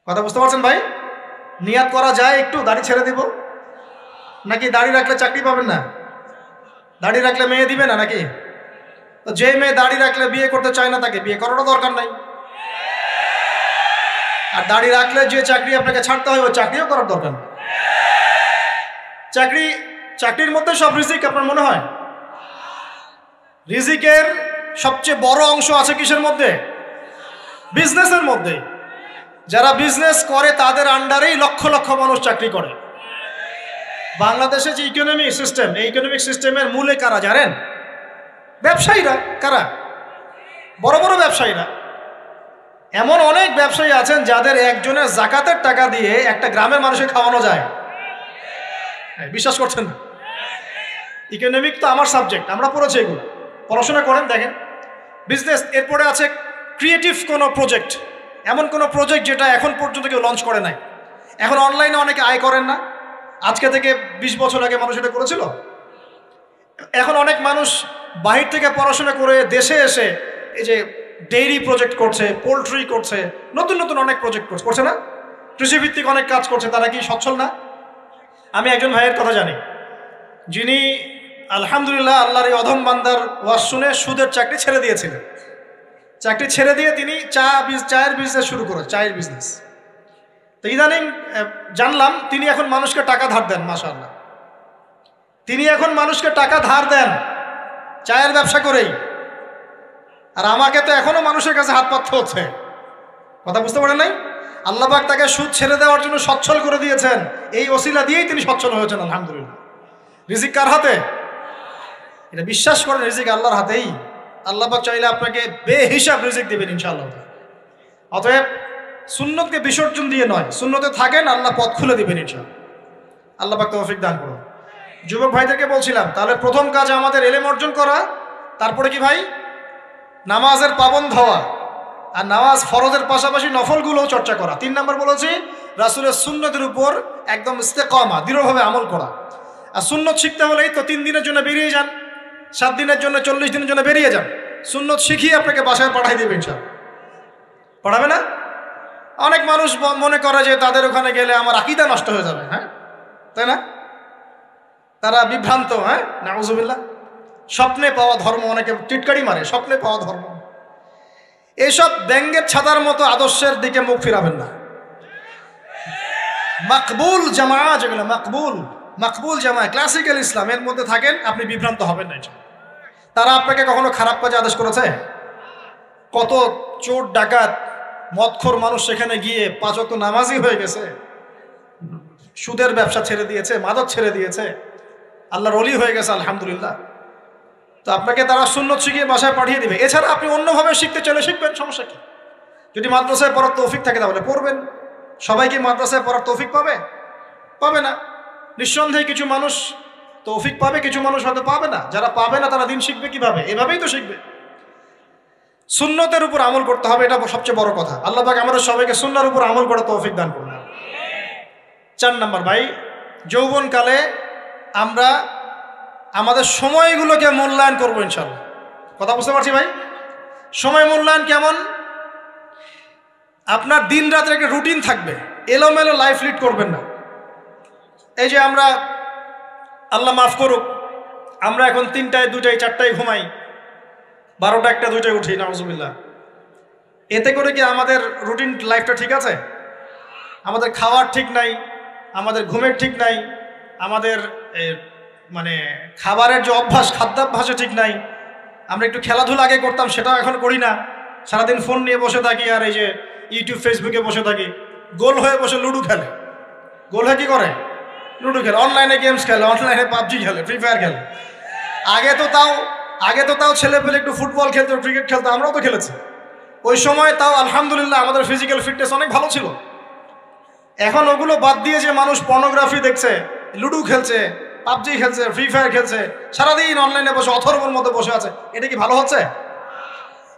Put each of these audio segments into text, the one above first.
কথা বুঝতে পারছেন ভাই? নিয়াত করা যায় একটু দাড়ি ছেড়ে দিব, নাকি দাড়ি রাখলে চাকরি পাবেন না? দাড়ি রাখলে মেয়ে দিবে না নাকি? তো যে মেয়ে দাড়ি রাখলে বিয়ে করতে চায় না তাকে বিয়ে করারও দরকার নাই। আর দাড়ি রাখলে যে চাকরি আপনাকে ছাড়তে হয় ওই চাকরিও করার দরকার নেই। চাকরির মধ্যে সব রিজিক আপনার মনে হয়? রিজিকের সবচেয়ে বড় অংশ আছে কিসের মধ্যে? বিজনেসের মধ্যে। যারা বিজনেস করে তাদের আন্ডারেই লক্ষ লক্ষ মানুষ চাকরি করে। বাংলাদেশে যে ইকোনমিক সিস্টেম, এই ইকোনমিক সিস্টেমের মূলে কারা জানেন? ব্যবসায়ীরা। কারা? বড় বড় ব্যবসায়ীরা। এমন অনেক ব্যবসায়ী আছেন যাদের একজনের জাকাতের টাকা দিয়ে একটা গ্রামের মানুষকে খাওয়ানো যায়। বিশ্বাস করছেন না? ইকোনমিক তো আমার সাবজেক্ট, আমরা পড়েছি এগুলো, পড়াশোনা করেন দেখেন। বিজনেস, এরপরে আছে ক্রিয়েটিভ কোনো প্রজেক্ট, এমন কোনো প্রজেক্ট যেটা এখন পর্যন্ত কেউ লঞ্চ করে নাই। এখন অনলাইনে অনেকে আয় করেন না, আজকে থেকে 20 বছর আগে মানুষ এটা করেছিল। এখন অনেক মানুষ বাহির থেকে পড়াশোনা করে দেশে এসে এই যে ডেইরি প্রজেক্ট করছে, পোলট্রি করছে, নতুন নতুন অনেক প্রজেক্ট করছে না? কৃষিভিত্তিক অনেক কাজ করছে। তারা কি সচ্ছল না? আমি একজন ভাইয়ের কথা জানি, যিনি আলহামদুলিল্লাহ আল্লাহর এই অধম বান্দার ওয়াজ শুনে সুদের চাকরি ছেড়ে দিয়েছিলেন। চাকরি ছেড়ে দিয়ে তিনি চায়ের বিজনেস শুরু করে, চায়ের বিজনেস। তো ইদানিং জানলাম তিনি এখন মানুষকে টাকা ধার দেন। মাশাআল্লাহ, তিনি এখন মানুষকে টাকা ধার দেন চায়ের ব্যবসা করেই। আর আমাকে তো এখনো মানুষের কাছে হাত পাততে হচ্ছে। কথা বুঝতে পারেন নাই? আল্লাহ পাক তাকে সুদ ছেড়ে দেওয়ার জন্য সচ্ছল করে দিয়েছেন। এই ওসিলা দিয়েই তিনি সচ্ছল হয়েছেন আলহামদুলিল্লাহ। রিজিক কার হাতে? এটা বিশ্বাস করেন, রিজিক আল্লাহর হাতেই। আল্লাহ পাক চাইলে আপনাকে বেহিসাব রিজিক দিবেন ইনশাআল্লাহ। অতএব সুন্নতকে বিসর্জন দিয়ে নয়, সুন্নতে থাকেন, আল্লাহ পথ খুলে দিবেন ইনশাআল্লাহ। আল্লাহ পাক তৌফিক দান করুন। যুবক ভাইদেরকে বলছিলাম, তাহলে প্রথম কাজ আমাদের ইলম অর্জন করা, তারপরে কি ভাই? নামাজের পাবন্দ হওয়া, আর নামাজ ফরজের পাশাপাশি নফলগুলোও চর্চা করা। 3 নম্বর বলেছি রাসূলের সুন্নতের উপর একদম ইস্তেকামা, দৃঢ়ভাবে আমল করা। আর সুন্নত শিখতে হলেই তো 3 দিনের জন্য বেরিয়ে যান, 7 দিনের জন্য, 40 দিনের জন্য বেরিয়ে যান। সুন্নত শিখিয়ে আপনাকে বাসায় পাঠাই দেবে ইনশাআল্লাহ। পড়াবে না? অনেক মানুষ মনে করে যে তাদের ওখানে গেলে আমার আকীদা নষ্ট হয়ে যাবে। হ্যাঁ, তাই না? তারা বিভ্রান্ত। হ্যাঁ, নাউজুবিল্লাহ। স্বপ্নে পাওয়া ধর্ম, অনেকে টিটকারি মারে, স্বপ্নে পাওয়া ধর্ম। এইসব ব্যাঙ্গের ছাতার মতো আদর্শের দিকে মুখ ফিরাবেন না। মাকবুল জামা, যেগুলো মাকবুল জামা, ক্লাসিক্যাল ইসলামের মধ্যে থাকেন, আপনি বিভ্রান্ত হবেন না। তারা আপনাকে কখনো খারাপ কাজে আদেশ করেছে? কত চোর ডাকাত মদখোর মানুষ সেখানে গিয়ে 5 ওয়াক্ত নামাজি হয়ে গেছে, সুদের ব্যবসা ছেড়ে দিয়েছে, মাদক ছেড়ে দিয়েছে, আল্লাহর ওলি হয়ে গেছে আলহামদুলিল্লাহ। তো আপনাকে তারা সুন্নত শিখিয়ে বাসায় পাঠিয়ে দিবে। এছাড়া আপনি অন্যভাবে শিখতে চলে শিখবেন, সমস্যা কি? যদি মাদ্রাসায় পড়ার তৌফিক থাকে তাহলে পড়বেন। সবাই কি মাদ্রাসায় পড়ার তৌফিক পাবে? পাবে না। নিঃসন্দেহে কিছু মানুষ তৌফিক পাবে, কিছু মানুষ হয়তো পাবে না। যারা পাবে না তারা দিন শিখবে কিভাবে? এভাবেই তো শিখবে। সুন্নতের উপর আমল করতে হবে, এটা সবচেয়ে বড় কথা। আল্লাহ পাক আমাদের সবাইকে সুন্নাহর উপর আমল করার তৌফিক দান করুন। 4 নম্বর ভাই, যৌবনকালে আমরা আমাদের সময়গুলোকে মূল্যায়ন করবো ইনশাআল্লাহ। কথা বুঝতে পারছি ভাই? সময় মূল্যায়ন কেমন? আপনার দিন রাতের একটা রুটিন থাকবে, এলোমেলো লাইফ লিড করবেন না। এই যে আমরা, আল্লাহ মাফ করুক, আমরা এখন 3টায় 2টায় 4টায় ঘুমাই, 12টা 1টা 2টায় উঠি, নাউজুবিল্লাহ। এতে করে কি আমাদের রুটিন লাইফটা ঠিক আছে? আমাদের খাওয়ার ঠিক নাই, আমাদের ঘুমের ঠিক নাই, আমাদের মানে খাবারের যে অভ্যাস, খাদ্যাভ্যাসও ঠিক নাই। আমরা একটু খেলাধুলা আগে করতাম, সেটাও এখন করি না। সারাদিন ফোন নিয়ে বসে থাকি, আর এই যে ইউটিউব ফেসবুকে বসে থাকি। গোল হয়ে বসে লুডো খেলে। গোল হয়ে কি করে? লুডো খেলে, অনলাইনে গেমস খেলে, অনলাইনে পাবজি খেলে, ফ্রি ফায়ার খেলে। আগে তো তাও ছেলে পেলে একটু ফুটবল খেলতো, ক্রিকেট খেলতো, আমরাও তো খেলেছি। ওই সময় তাও আলহামদুলিল্লাহ আমাদের ফিজিক্যাল ফিটনেস অনেক ভালো ছিল। এখন ওগুলো বাদ দিয়ে যে মানুষ পর্নোগ্রাফি দেখছে, লুডো খেলছে, পাবজি খেলছে, ফ্রি ফায়ার খেলছে, সারাদিন অনলাইনে বসে অথর্বর মধ্যে বসে আছে, এটা কি ভালো হচ্ছে?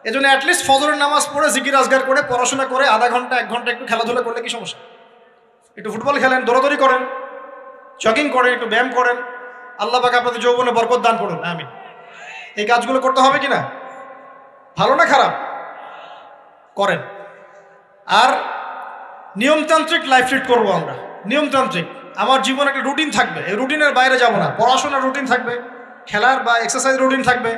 এজন্য অ্যাটলিস্ট ফজরের নামাজ পড়ে জিকির আজগার করে পড়াশোনা করে আধা ঘন্টা 1 ঘন্টা একটু খেলাধুলা করলে কি সমস্যা? একটু ফুটবল খেলেন, দৌড়াদৌড়ি করেন, জগিং করেন, একটু ব্যায়াম করেন। আল্লাহ পাক আপনাদের যৌবনে বরকত দান করুন, আমিন। এই কাজগুলো করতে হবে কিনা? ভালো না খারাপ? করেন। আর নিয়মতান্ত্রিক লাইফ লিড করবো আমরা, নিয়মতান্ত্রিক। আমার জীবনে একটা রুটিন থাকবে, এই রুটিনের বাইরে যাব না। পড়াশোনার রুটিন থাকবে, খেলার বা এক্সারসাইজ রুটিন থাকবে,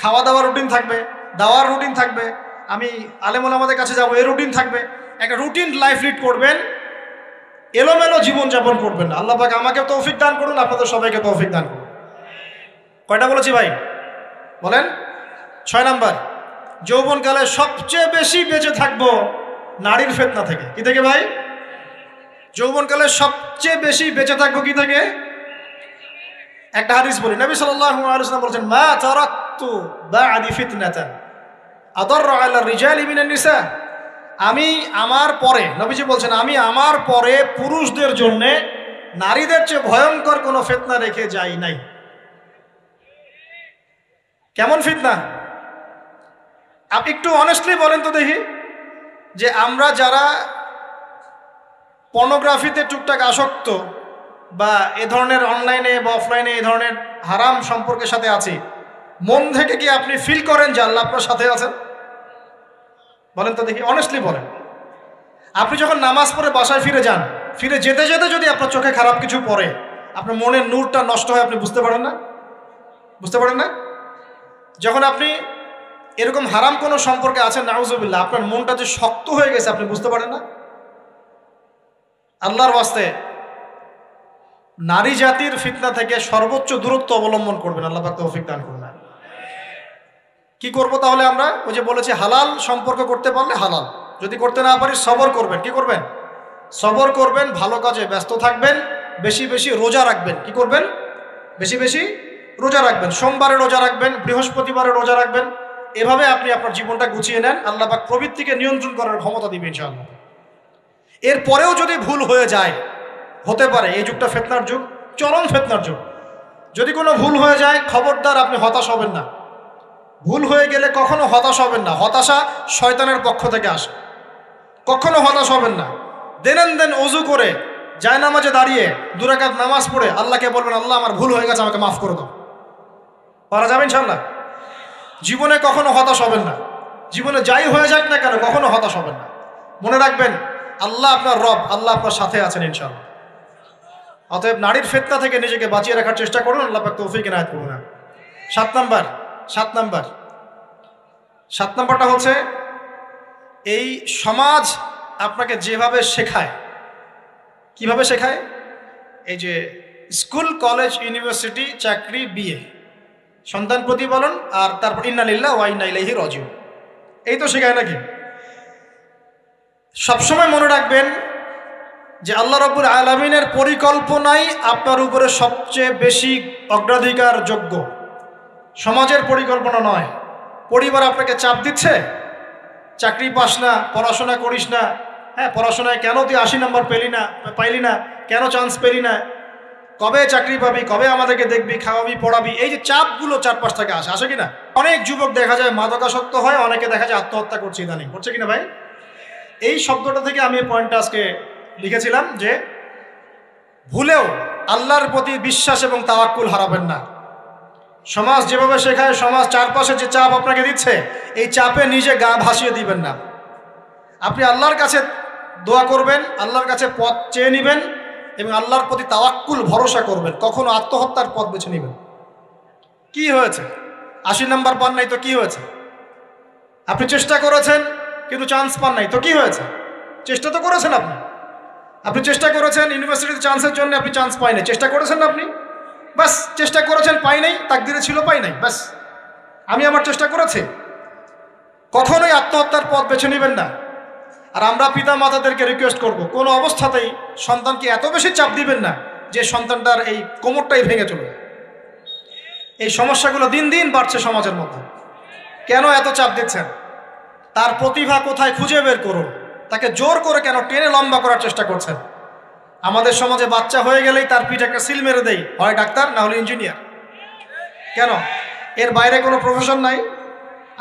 খাওয়া দাওয়ার রুটিন থাকবে, দাওয়ার রুটিন থাকবে, আমি আলেমুল আমাদের কাছে যাব, এই রুটিন থাকবে। একটা রুটিন লাইফ লিড করবেন, এলোমেলো জীবনযাপন করবেন না। আল্লাহ পাক আমাকে তৌফিক দান করুন, আপনাদের সবাইকে তৌফিক দান করুন। কয়টা বলেছি ভাই বলেন? 6 নাম্বার, যৌবনকালে সবচেয়ে বেশি বেঁচে থাকবো নারীর ফিতনা থেকে। কি থেকে ভাই? যৌবনকালে সবচেয়ে বেশি বেঁচে থাকবো কি থেকে? একটা হাদিস বলি, নবী সাল্লাল্লাহু আলাইহি ওয়াসাল্লাম বলেছেন, মা তারাকতু বা'দি ফিতনাতান আদাররু আলা রিজালি মিনান নিসা। আমি আমার পরে, নবীজি বলছেন, আমি আমার পরে পুরুষদের জন্য নারীদের চেয়ে ভয়ঙ্কর কোনো ফিতনা রেখে যাই নাই। কেমন ফিতনা? আপনি একটু অনেস্টলি বলেন তো দেখি, যে আমরা যারা পর্নোগ্রাফিতে টুকটাক আসক্ত বা এ ধরনের অনলাইনে বা অফলাইনে এই ধরনের হারাম সম্পর্কের সাথে আছি, মন থেকে কি আপনি ফিল করেন যে আল্লাহ আপনার সাথে আছেন? বলেন তো দেখি, অনেস্টলি বলেন। আপনি যখন নামাজ পড়ে বাসায় ফিরে যান, ফিরে যেতে যেতে যদি আপনার চোখে খারাপ কিছু পড়ে, আপনার মনের নূরটা নষ্ট হয়, আপনি বুঝতে পারেন না? বুঝতে পারেন না? যখন আপনি এরকম হারাম কোনো সম্পর্কে আছেন, নাউজুবিল্লাহ, আপনার মনটা যে শক্ত হয়ে গেছে, আপনি বুঝতে পারেন না? আল্লাহর ওয়াস্তে নারী জাতির ফিতনা থেকে সর্বোচ্চ দূরত্ব অবলম্বন করবেন। আল্লাহ পাক তৌফিক দান করুন। কি করব তাহলে আমরা? ওই যে বলেছি, হালাল সম্পর্ক করতে পারলে হালাল, যদি করতে না পারি সবর করবেন। কি করবেন? সবর করবেন, ভালো কাজে ব্যস্ত থাকবেন, বেশি বেশি রোজা রাখবেন। কি করবেন? বেশি বেশি রোজা রাখবেন। সোমবারে রোজা রাখবেন, বৃহস্পতিবারে রোজা রাখবেন। এভাবে আপনি আপনার জীবনটা গুছিয়ে নেন, আল্লাহ পাক প্রবৃত্তিকে নিয়ন্ত্রণ করার ক্ষমতা দিবেন ইনশাআল্লাহ। এরপরেও যদি ভুল হয়ে যায়, হতে পারে এই যুগটা ফিতনার যুগ, চরম ফিতনার যুগ। যদি কোনো ভুল হয়ে যায়, খবরদার আপনি হতাশ হবেন না। ভুল হয়ে গেলে কখনো হতাশ হবেন না। হতাশা শয়তানের পক্ষ থেকে আসে, কখনো হতাশ হবেন না। দেন ওযু করে জায়নামাজে দাঁড়িয়ে 2 রাকাত নামাজ পড়ে আল্লাহকে বলবেন, আল্লাহ আমার ভুল হয়ে গেছে, আমাকে মাফ করে দাও। পারা যাবে ইনশাআল্লাহ। জীবনে কখনো হতাশ হবেন না। জীবনে যাই হয়ে যাক না কেন, কখনো হতাশ হবেন না। মনে রাখবেন, আল্লাহ আপনার রব, আল্লাহ আপনার সাথে আছেন ইনশাআল্লাহ। অতএব নারীর ফিতনা থেকে নিজেকে বাঁচিয়ে রাখার চেষ্টা করুন, আল্লাহ পাক তৌফিক এনায়েত করুন। 7 নাম্বারটা হচ্ছে, এই সমাজ আপনাকে যেভাবে শেখায়, কিভাবে শেখায়? এই যে স্কুল, কলেজ, ইউনিভার্সিটি, চাকরি, বিয়ে, সন্তান প্রতিপালন, আর তারপর ইন্না লিল্লাহি ওয়া ইন্না ইলাইহি রাজিউন, এই তো শেখায় নাকি? সবসময় মনে রাখবেন যে আল্লাহ রাব্বুল আলামিনের পরিকল্পনাই আপনার উপরে সবচেয়ে বেশি অগ্রাধিকার যোগ্য, সমাজের পরিকল্পনা নয়। পরিবার আপনাকে চাপ দিচ্ছে, চাকরি পাস না, পড়াশোনা করিস না, হ্যাঁ পড়াশোনায় কেন তুই 80 নাম্বার পাইলি না, কেন চান্স পেলি না, কবে চাকরি পাবি, কবে আমাদেরকে দেখবি, খাওয়াবি, পড়াবি, এই যে চাপগুলো চারপাশ থেকে আসে কিনা? অনেক যুবক দেখা যায় মাদকাসক্ত হয়, অনেকে দেখা যায় আত্মহত্যা করছে ইদানিং, করছে কিনা ভাই? এই শব্দটা থেকে আমি এই পয়েন্টটা আজকে লিখেছিলাম যে ভুলেও আল্লাহর প্রতি বিশ্বাস এবং তাওয়াক্কুল হারাবেন না। সমাজ যেভাবে শেখায়, সমাজ চারপাশে যে চাপ আপনাকে দিচ্ছে, এই চাপে নিজে গা ভাসিয়ে দিবেন না। আপনি আল্লাহর কাছে দোয়া করবেন, আল্লাহর কাছে পথ চেয়ে নেবেন এবং আল্লাহর প্রতি তাওয়াক্কুল ভরসা করবেন। কখনো আত্মহত্যার পথ বেছে নেবেন। কি হয়েছে? 80 নাম্বার পান নাই তো কি হয়েছে? আপনি চেষ্টা করেছেন কিন্তু চান্স পান নাই তো কি হয়েছে? চেষ্টা তো করেছেন আপনি চেষ্টা করেছেন ইউনিভার্সিটিতে চান্সের জন্য, আপনি চান্স পাই নাই, চেষ্টা করেছেন না আপনি? বাস, চেষ্টা করেছেন, পাই নাই, তাকদিরে ছিল পাই নাই, বাস। আমি আমার চেষ্টা করেছি। কখনোই আত্মহত্যার পথ বেছে নেবেন না। আর আমরা পিতা মাতাদেরকে রিকোয়েস্ট করব, কোনো অবস্থাতেই সন্তানকে এত বেশি চাপ দিবেন না যে সন্তানটার এই কোমরটাই ভেঙে চলবে। এই সমস্যাগুলো দিন দিন বাড়ছে সমাজের মধ্যে। কেন এত চাপ দিচ্ছেন? তার প্রতিভা কোথায় খুঁজে বের করুন। তাকে জোর করে কেন টেনে লম্বা করার চেষ্টা করছেন? আমাদের সমাজে বাচ্চা হয়ে গেলেই তার পিঠে একটা সিল মেরে দেয়, হয় ডাক্তার না হলে ইঞ্জিনিয়ার। কেন? এর বাইরে কোনো প্রফেশন নাই।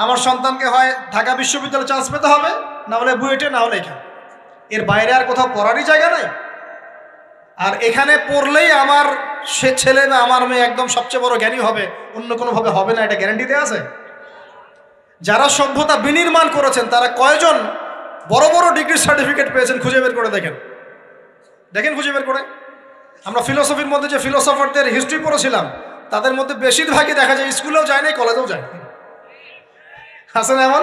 আমার সন্তানকে হয় ঢাকা বিশ্ববিদ্যালয়ে চান্স পেতে হবে, না হলে বুয়েটে, না হলে এখানে। এর বাইরে আর কোথাও পড়ারই জায়গা নাই। আর এখানে পড়লেই আমার সে ছেলে বা আমার মেয়ে একদম সবচেয়ে বড় জ্ঞানী হবে, অন্য কোনোভাবে হবে না, এটা গ্যারান্টি দেওয়া আছে? যারা সভ্যতা বিনির্মাণ করেছেন তারা কয়জন বড় বড় ডিগ্রি সার্টিফিকেট পেয়েছেন, খুঁজে বের করে দেখেন, খুঁজে বের করে। আমরা ফিলোসফির মধ্যে যে ফিলোসফারদের হিস্ট্রি পড়েছিলাম, তাদের মধ্যে বেশিরভাগই দেখা যায় স্কুলেও যায় নাই, কলেজেও যায়। আছে না এমন?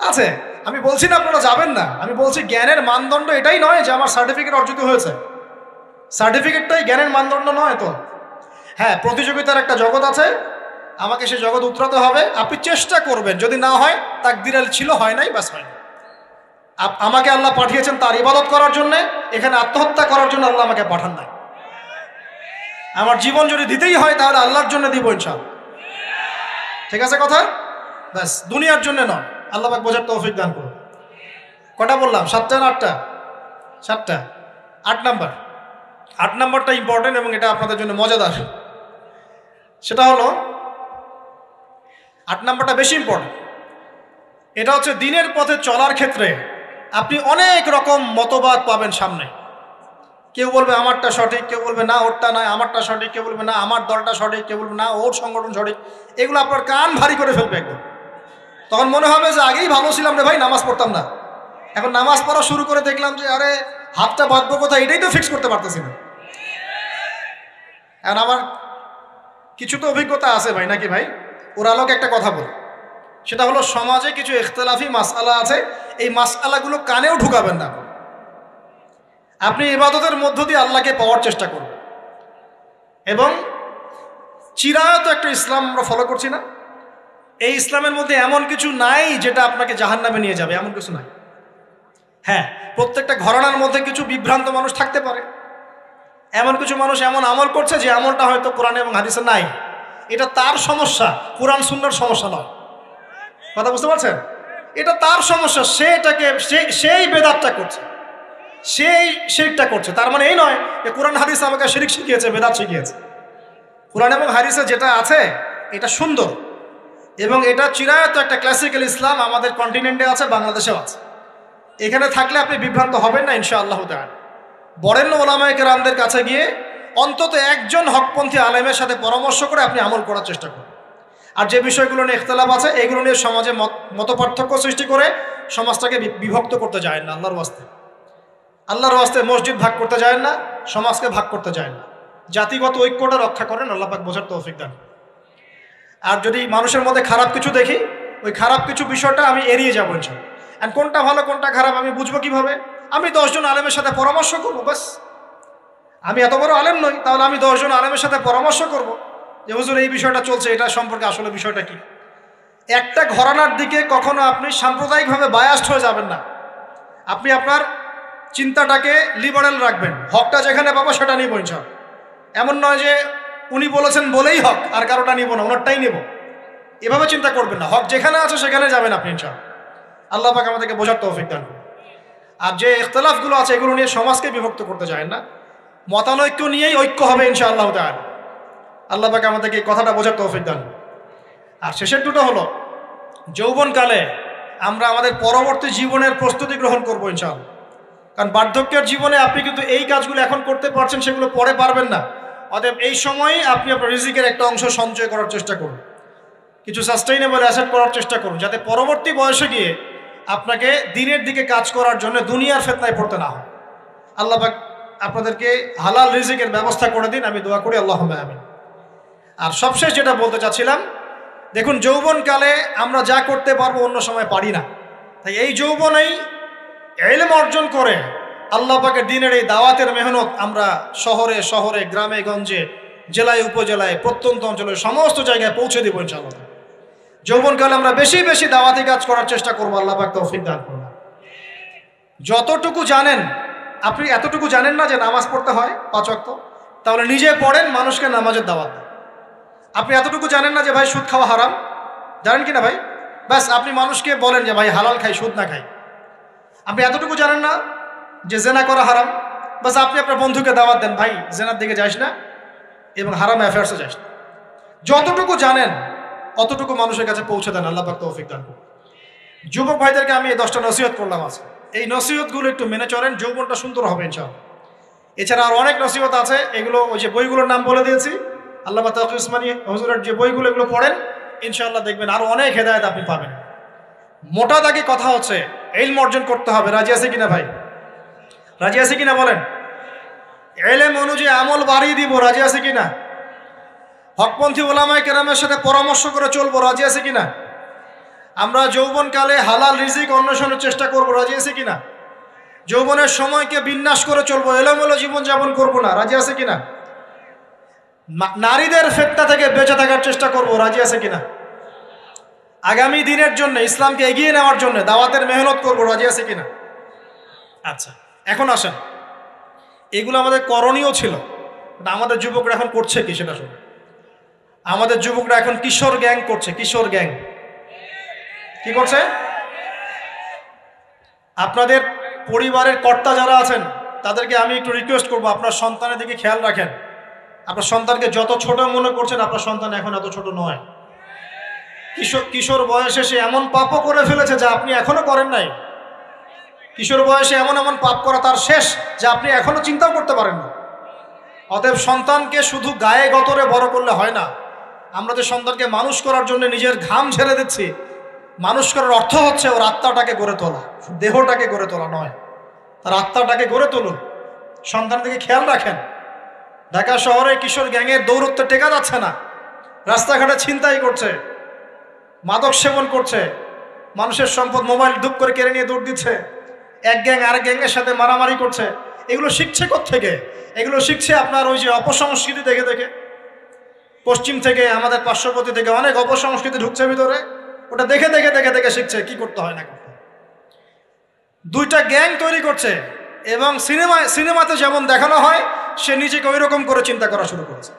আছে। আমি বলছি না আপনারা যাবেন না, আমি বলছি জ্ঞানের মানদণ্ড এটাই নয় যে আমার সার্টিফিকেট অর্জিত হয়েছে, সার্টিফিকেটটাই জ্ঞানের মানদণ্ড নয় তো। হ্যাঁ, প্রতিযোগিতার একটা জগৎ আছে, আমাকে সে জগৎ উতরাতে হবে। আপনি চেষ্টা করবেন, যদি না হয় তাকদীরে ছিল, হয় নাই, বাস হয় না। আমাকে আল্লাহ পাঠিয়েছেন তার ইবাদত করার জন্য, এখানে আত্মহত্যা করার জন্য আল্লাহ আমাকে পাঠান নাই। আমার জীবন যদি দিতেই হয় তাহলে আল্লাহর জন্য দিব ইনশাআল্লাহ। ঠিক আছে কথা? ব্যাস, দুনিয়ার জন্য নয়। আল্লাহ পাক বোঝার তৌফিক দান করুন। কটা বললাম? 7টা না 8টা? 7টা। 8 নাম্বারটা ইম্পর্টেন্ট এবং এটা আপনাদের জন্য মজাদার। সেটা হলো 8 নাম্বারটা বেশি ইম্পর্টেন্ট। এটা হচ্ছে দিনের পথে চলার ক্ষেত্রে আপনি অনেক রকম মতবাদ পাবেন সামনে। কেউ বলবে আমারটা সঠিক, কেউ বলবে না ওরটা নয়, আমারটা সঠিক, কেউ বলবে না আমার দলটা সঠিক, কেউ বলবে না ওর সংগঠন সঠিক। এগুলো আপনার কান ভারী করে ফেলবে একদম। তখন মনে হবে যে আগেই ভালো ছিলাম রে ভাই, নামাজ পড়তাম না, এখন নামাজ পড়া শুরু করে দেখলাম যে আরে হাতটা বাঁধবো কোথায়, এটাই তো ফিক্স করতে পারতেছি না। এখন আমার কিছু তো অভিজ্ঞতা আছে ভাই, নাকি ভাই? ওর আলোকে একটা কথা বল, সেটা হলো সমাজে কিছু ইখতিলাফি মাসআলা আছে, এই মাসআলাগুলো কানেও ঢুকাবেন না। আপনি ইবাদতের মধ্য দিয়ে আল্লাহকে পাওয়ার চেষ্টা করবেন। এবং চিরায়ত একটা ইসলাম আমরা ফলো করছি না, এই ইসলামের মধ্যে এমন কিছু নাই যেটা আপনাকে জাহান্নামে নিয়ে যাবে, এমন কিছু নাই। হ্যাঁ, প্রত্যেকটা ঘরানার মধ্যে কিছু বিভ্রান্ত মানুষ থাকতে পারে, এমন কিছু মানুষ এমন আমল করছে যে আমলটা হয়তো কোরআন এবং হাদিসে নাই। এটা তার সমস্যা, কোরআন সুন্নাহর সমস্যা নয়। কথা বুঝতে পারছেন? এটা তার সমস্যা, সে এটাকে সেই বেদাতটা করছে, সেই শিরকটা করছে। তার মানে এই নয় যে কোরআন হাদিস আমাকে শিরক শিখিয়েছে, বেদাত শিখিয়েছে। কোরআন এবং হাদিসে যেটা আছে এটা সুন্দর, এবং এটা চিরায়ত একটা ক্লাসিক্যাল ইসলাম আমাদের কন্টিনেন্টে আছে, বাংলাদেশেও আছে। এখানে থাকলে আপনি বিভ্রান্ত হবেন না ইনশাআল্লাহ তাআলা। বরেণ্য ওলামায়ে কেরামদের কাছে গিয়ে অন্তত একজন হকপন্থী আলেমের সাথে পরামর্শ করে আপনি আমল করার চেষ্টা করুন। আর যে বিষয়গুলো নিয়ে ইখতিলাফ আছে এইগুলো নিয়ে সমাজে মতপার্থক্য সৃষ্টি করে সমাজটাকে বিভক্ত করতে যায় না। আল্লাহর ওয়াস্তে মসজিদ ভাগ করতে যায় না, সমাজকে ভাগ করতে যায় না। জাতিগত ঐক্যটা রক্ষা করেন, আল্লাহ পাক বোঝার তৌফিক দান। আর যদি মানুষের মধ্যে খারাপ কিছু দেখি, ওই খারাপ কিছু বিষয়টা আমি এড়িয়ে যাবো ইনশাআল্লাহ। আর কোনটা ভালো কোনটা খারাপ আমি বুঝবো কিভাবে? আমি 10 জন আলেমের সাথে পরামর্শ করবো, বাস। আমি এত বড় আলেম নই, তাহলে আমি 10 জন আলেমের সাথে পরামর্শ করব যে হুজুর এই বিষয়টা চলছে, এটা সম্পর্কে আসলে বিষয়টা কি। একটা ঘরানার দিকে কখনো আপনি সাম্প্রদায়িকভাবে বায়াস্ট হয়ে যাবেন না। আপনি আপনার চিন্তাটাকে লিবারেল রাখবেন, হকটা যেখানে পাবো সেটা নিব ইনশাআল্লাহ। এমন নয় যে উনি বলেছেন বলেই হক, আর কারোটা নিব না, ওনারটাই নেব, এভাবে চিন্তা করবেন না। হক যেখানে আছে সেখানে যাবেন আপনি ইনশাআল্লাহ। আল্লাহ পাক আমাদেরকে বোঝার তৌফিক দান করুন। আর যে ইখতিলাফগুলো আছে এগুলো নিয়ে সমাজকে বিভক্ত করতে যায় না, মতানৈক্য নিয়েই ঐক্য হবে ইনশাআল্লাহ তাআলা। আল্লাহ পাক আমাদেরকে এই কথাটা বোঝার তৌফিক দান। আর শেষের দুটো হলো, যৌবনকালে আমরা আমাদের পরবর্তী জীবনের প্রস্তুতি গ্রহণ করবো ইনশাআল্লাহ। কারণ বার্ধক্যের জীবনে আপনি কিন্তু এই কাজগুলো এখন করতে পারছেন, সেগুলো পরে পারবেন না। অতএব এই সময়ই আপনি আপনার রিজিকের একটা অংশ সঞ্চয় করার চেষ্টা করুন, কিছু সাস্টেইনেবল অ্যাসেট করার চেষ্টা করুন, যাতে পরবর্তী বয়সে গিয়ে আপনাকে দিনের দিকে কাজ করার জন্য দুনিয়ার ফিতনায় পড়তে না হয়। আল্লাহ পাক আপনাদেরকে হালাল রিজিকের ব্যবস্থা করে দিন, আমি দোয়া করি আল্লাহুম্মা আমিন। আর সবশেষ যেটা বলতে চাচ্ছিলাম, দেখুন যৌবনকালে আমরা যা করতে পারবো অন্য সময় পারি না, তাই এই যৌবনেই ইলম অর্জন করে আল্লাহ পাকের দিনের এই দাওয়াতের মেহনত আমরা শহরে শহরে, গ্রামে গঞ্জে, জেলায় উপজেলায়, প্রত্যন্ত অঞ্চলে সমস্ত জায়গায় পৌঁছে দেবো ইনশাআল্লাহ। যৌবনকালে আমরা বেশি বেশি দাওয়াতি কাজ করার চেষ্টা করবো, আল্লাহ পাক তৌফিক দান করুন। যতটুকু জানেন, আপনি এতটুকু জানেন না যে নামাজ পড়তে হয় 5 ওয়াক্ত, তাহলে নিজে পড়েন, মানুষকে নামাজের দাওয়াত দেন। আপনি এতটুকু জানেন না যে ভাই সুদ খাওয়া হারাম, জানেন কি না ভাই? ব্যাস আপনি মানুষকে বলেন যে ভাই হালাল খাই, সুদ না খাই। আপনি এতটুকু জানেন না যে জেনা করা হারাম, বাস আপনি আপনার বন্ধুকে দাওয়াত দেন, ভাই জেনার দিকে যাস না এবং হারাম অ্যাফেয়ার্সে যাস না। যতটুকু জানেন অতটুকু মানুষের কাছে পৌঁছে দেন, আল্লাহ পাক তৌফিক দান করুন। যুবক ভাইদেরকে আমি এই 10টা নসিহত করলাম আছে, এই নসিহতগুলো একটু মেনে চলেন, যৌবনটা সুন্দর হবে ইনশাআল্লাহ। এছাড়া আর অনেক নসিহত আছে, এগুলো ওই যে বইগুলোর নাম বলে দিয়েছি, আল্লামা তাকি উসমানী হুজুরের যে বইগুলো, এগুলো পড়েন ইনশাআল্লাহ, দেখবেন আরো অনেক হেদায়েত আপনি পাবেন। মোটা দাগে কথা হচ্ছে, ইলম অর্জন করতে হবে। রাজি আছে কিনা ভাই? রাজি আছে কিনা বলেন? ইলম অনুযায়ী আমল বাড়িয়ে দিব। রাজি আছে কিনা? হকপন্থী ওলামায়ে কেরামের সাথে পরামর্শ করে চলবো। রাজি আছে কিনা? আমরা যৌবনকালে হালাল রিজিক অন্বেষণের চেষ্টা করব। রাজি আছে কিনা? যৌবনের সময়কে বিন্যাস করে চলবো, এলোমেলো জীবনযাপন করবো না। রাজি আছে কিনা? নারীদের ফিতনা থেকে বেঁচে থাকার চেষ্টা করব। রাজি আছে কিনা? আগামী দিনের জন্য, ইসলামকে এগিয়ে নেওয়ার জন্য দাওয়াতের মেহনত করব। রাজি আছে কিনা? আচ্ছা, এখন আসেন, এগুলো আমাদের করণীয় ছিল, আমাদের যুবকরা এখন করছে কি সেটা শুনুন। আমাদের যুবকরা এখন কিশোর গ্যাং করছে। কিশোর গ্যাং কি করছে? আপনাদের পরিবারের কর্তা যারা আছেন তাদেরকে আমি একটু রিকোয়েস্ট করবো, আপনার সন্তানের দিকে খেয়াল রাখেন। আপনার সন্তানকে যত ছোট মনে করছেন, আপনার সন্তান এখন এত ছোট নয়। কিশোর বয়সে সে এমন পাপও করে ফেলেছে যা আপনি এখনো করেন নাই। কিশোর বয়সে এমন এমন পাপ করা তার শেষ যা আপনি এখনো চিন্তাও করতে পারেন না। অতএব সন্তানকে শুধু গায়ে গতরে বড় করলে হয় না। আমরা যে সন্তানকে মানুষ করার জন্য নিজের ঘাম ঝেড়ে দিচ্ছি, মানুষ করার অর্থ হচ্ছে ওর আত্মাটাকে গড়ে তোলা, দেহটাকে গড়ে তোলা নয়, তার আত্মাটাকে গড়ে তুলুন। সন্তান থেকে খেয়াল রাখেন। ঢাকা শহরে কিশোর গ্যাংয়ের দৌরত্বে টেকা যাচ্ছে না। রাস্তাঘাটে ছিনতাই করছে, মাদক সেবন করছে, মানুষের সম্পদ মোবাইল ধুপ করে কেড়ে নিয়ে দৌড় দিচ্ছে, এক গ্যাং আরেক গ্যাংয়ের সাথে মারামারি করছে। এগুলো শিখছে কোত্থেকে? এগুলো শিখছে আপনার ওই যে অপসংস্কৃতি দেখে দেখে। পশ্চিম থেকে, আমাদের পার্শ্ববর্তী থেকে অনেক অপসংস্কৃতি ঢুকছে ভিতরে, ওটা দেখে দেখে দেখে দেখে শিখছে কি করতে হয় না করতে। দুইটা গ্যাং তৈরি করছে এবং সিনেমাতে যেমন দেখানো হয় সে নিজেকে ওই রকম করে চিন্তা করা শুরু করেছে।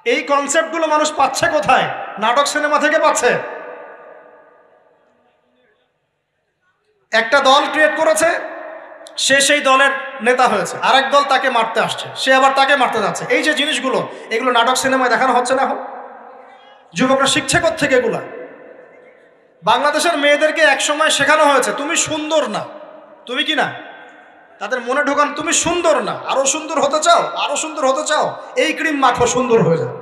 এই কনসেপ্টগুলো মানুষ পাচ্ছে কোথায়? নাটক সিনেমা থেকে পাচ্ছে। একটা দল ক্রিয়েট করেছে, সে সেই দলের নেতা হয়েছে, আরেক দল তাকে মারতে আসছে, সে আবার তাকে মারতে যাচ্ছে। এই যে জিনিসগুলো, এগুলো নাটক সিনেমায় দেখানো হচ্ছে না এখন? যুবকরা শিখছে কোত্থেকে এগুলা? বাংলাদেশের মেয়েদেরকে একসময় শেখানো হয়েছে তুমি সুন্দর না, তুমি কি না, তাদের মনে ঢোকান তুমি সুন্দর না, আরো সুন্দর হতে চাও, আরো সুন্দর হতে চাও, এই ক্রিম মাখো সুন্দর হয়ে যাও।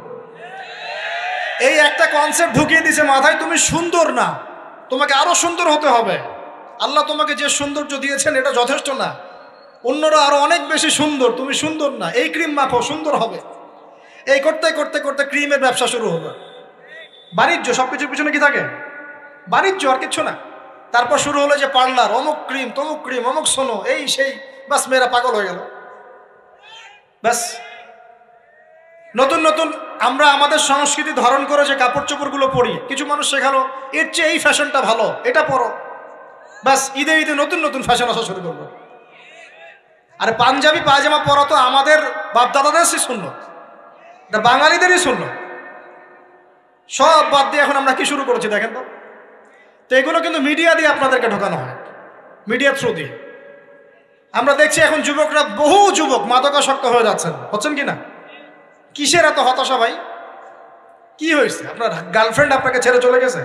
এই একটা কনসেপ্ট ঢুকিয়ে দিয়েছে মাথায়, তুমি সুন্দর না, তোমাকে আরো সুন্দর হতে হবে। আল্লাহ তোমাকে যে সৌন্দর্য দিয়েছেন এটা যথেষ্ট না, অন্যরা আরো অনেক বেশি সুন্দর, তুমি সুন্দর না, এই ক্রিম মাখো সুন্দর হবে। এই করতে করতে করতে ক্রিমের ব্যবসা শুরু হলো। বাণিজ্য, সবকিছুর পিছনে কি থাকে? বাণিজ্য, আর কিচ্ছু না। তারপর শুরু হলো যে পার্লার, অমুক ক্রিম তমুক ক্রিম, অমুক সোনো, এই সেই, বাস মেয়েরা পাগল হয়ে গেল। ব্যাস নতুন নতুন আমরা আমাদের সংস্কৃতি ধারণ করে যে কাপড় চোপড়গুলো পরি, কিছু মানুষ শেখালো এর চেয়ে এই ফ্যাশনটা ভালো, এটা পরো। ব্যাস ঈদে ঈদে নতুন নতুন ফ্যাশন আসা শুরু করলো। আর পাঞ্জাবি পায়জামা পরা তো আমাদের বাপ দাদাদেরই সুন্নত, এটা বাঙালিদেরই সুন্নত। সব বাদ দিয়ে এখন আমরা কি শুরু করেছি দেখেন তো। তো এগুলো কিন্তু মিডিয়া দিয়ে আপনাদেরকে ঢোকানো হয়, মিডিয়া থ্রু দিয়ে। আমরা দেখছি এখন যুবকরা, বহু যুবক মাদকাসক্ত হয়ে যাচ্ছেন, হচ্ছেন কি না? কিসের এত হতাশা ভাই? কি হয়েছে? আপনার গার্লফ্রেন্ড আপনাকে ছেড়ে চলে গেছে?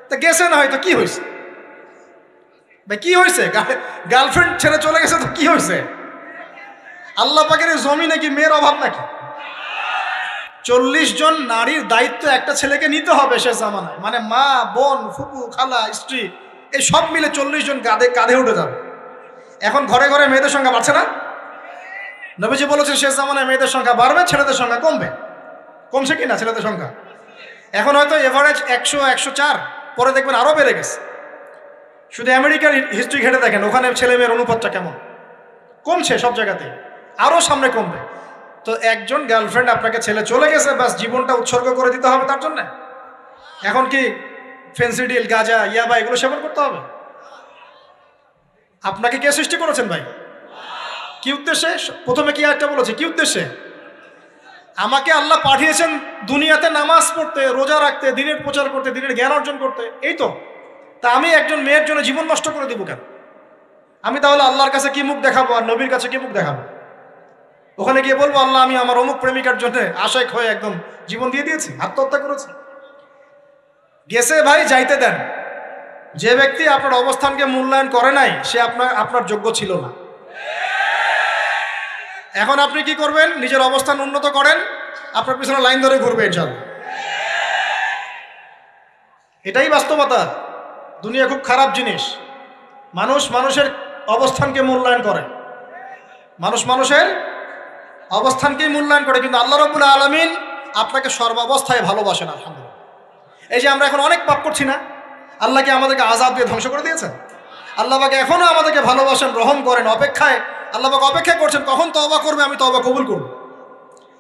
তা গেছে না হয়তো, কি হয়েছে ভাই? কি হয়েছে? গার্লফ্রেন্ড ছেড়ে চলে গেছে তো কি হয়েছে? আল্লাহ পাকের জমিনে কি মেয়ের অভাব নাকি? 40 জন নারীর দায়িত্ব একটা ছেলেকে নিতে হবে সে জামানায়, মানে মা, বোন, ফুপু, খালা, স্ত্রী, এই সব মিলে 40 জন কাঁধে উঠে যাবে। এখন ঘরে ঘরে মেয়েদের সংখ্যা বাড়ছে না? নবীজি বলেছেন শেষ জামানায় মেয়েদের সংখ্যা বাড়বে, ছেলেদের সংখ্যা কমবে। কমছে কি না ছেলেদের সংখ্যা? এখন হয়তো এভারেজ 100, 104, পরে দেখবেন আরো বেড়ে গেছে। শুধু আমেরিকার হিস্ট্রি ঘেটে দেখেন, ওখানে ছেলে মেয়ের অনুপাতটা কেমন, কমছে সব জায়গাতে, আরো সামনে কমবে। তো একজন গার্লফ্রেন্ড আপনাকে ছেলে চলে গেছে, বাস জীবনটা উৎসর্গ করে দিতে হবে তার জন্য? এখন কি ফেন্সিডিল, গাঁজা, ইয়াবা এগুলো সেবন করতে হবে? আপনাকে কে সৃষ্টি করেছেন ভাই? কি উদ্দেশ্যে? প্রথমে কি একটা বলেছে, কি উদ্দেশ্যে? আমাকে আল্লাহ পাঠিয়েছেন দুনিয়াতে নামাজ পড়তে, রোজা রাখতে, দিনের প্রচার করতে, দিনের জ্ঞান অর্জন করতে, এই তো। তা আমি একজন মেয়ের জন্য জীবন নষ্ট করে দিব কেন? আমি তাহলে আল্লাহর কাছে কি মুখ দেখাবো আর নবীর কাছে কি মুখ দেখাবো? ওখানে গিয়ে বলবো আল্লাহ আমি আমার অমুক প্রেমিকার জন্য আশেক হয়ে একদম জীবন দিয়ে দিয়েছি, আত্মহত্যা করেছি? গেছে ভাই, যাইতে দেন। যে ব্যক্তি আপনার অবস্থানকে মূল্যায়ন করে নাই সে আপনার যোগ্য ছিল না। এখন আপনি কি করবেন? নিজের অবস্থান উন্নত করেন, আপনার পিছনে লাইন ধরে ঘুরবে ইনশাআল্লাহ। এটাই বাস্তবতা। দুনিয়া খুব খারাপ জিনিস। মানুষ মানুষের অবস্থানকে মূল্যায়ন করে, মানুষ মানুষের অবস্থানকেই মূল্যায়ন করে, কিন্তু আল্লাহ রাব্বুল আলামিন আপনাকে সর্বাবস্থায় ভালোবাসেন। আলহামদুলিল্লাহ। এই যে আমরা এখন অনেক পাপ করছি না, আল্লাহ কি আমাদেরকে আযাব দিয়ে ধ্বংস করে দিয়েছেন? আল্লাহ পাক এখনো আমাদেরকে ভালোবাসেন, রহম করেন, অপেক্ষায় আল্লাহ পাক অপেক্ষা করছেন কখন তওবা করবে, আমি তওবা কবুল করব।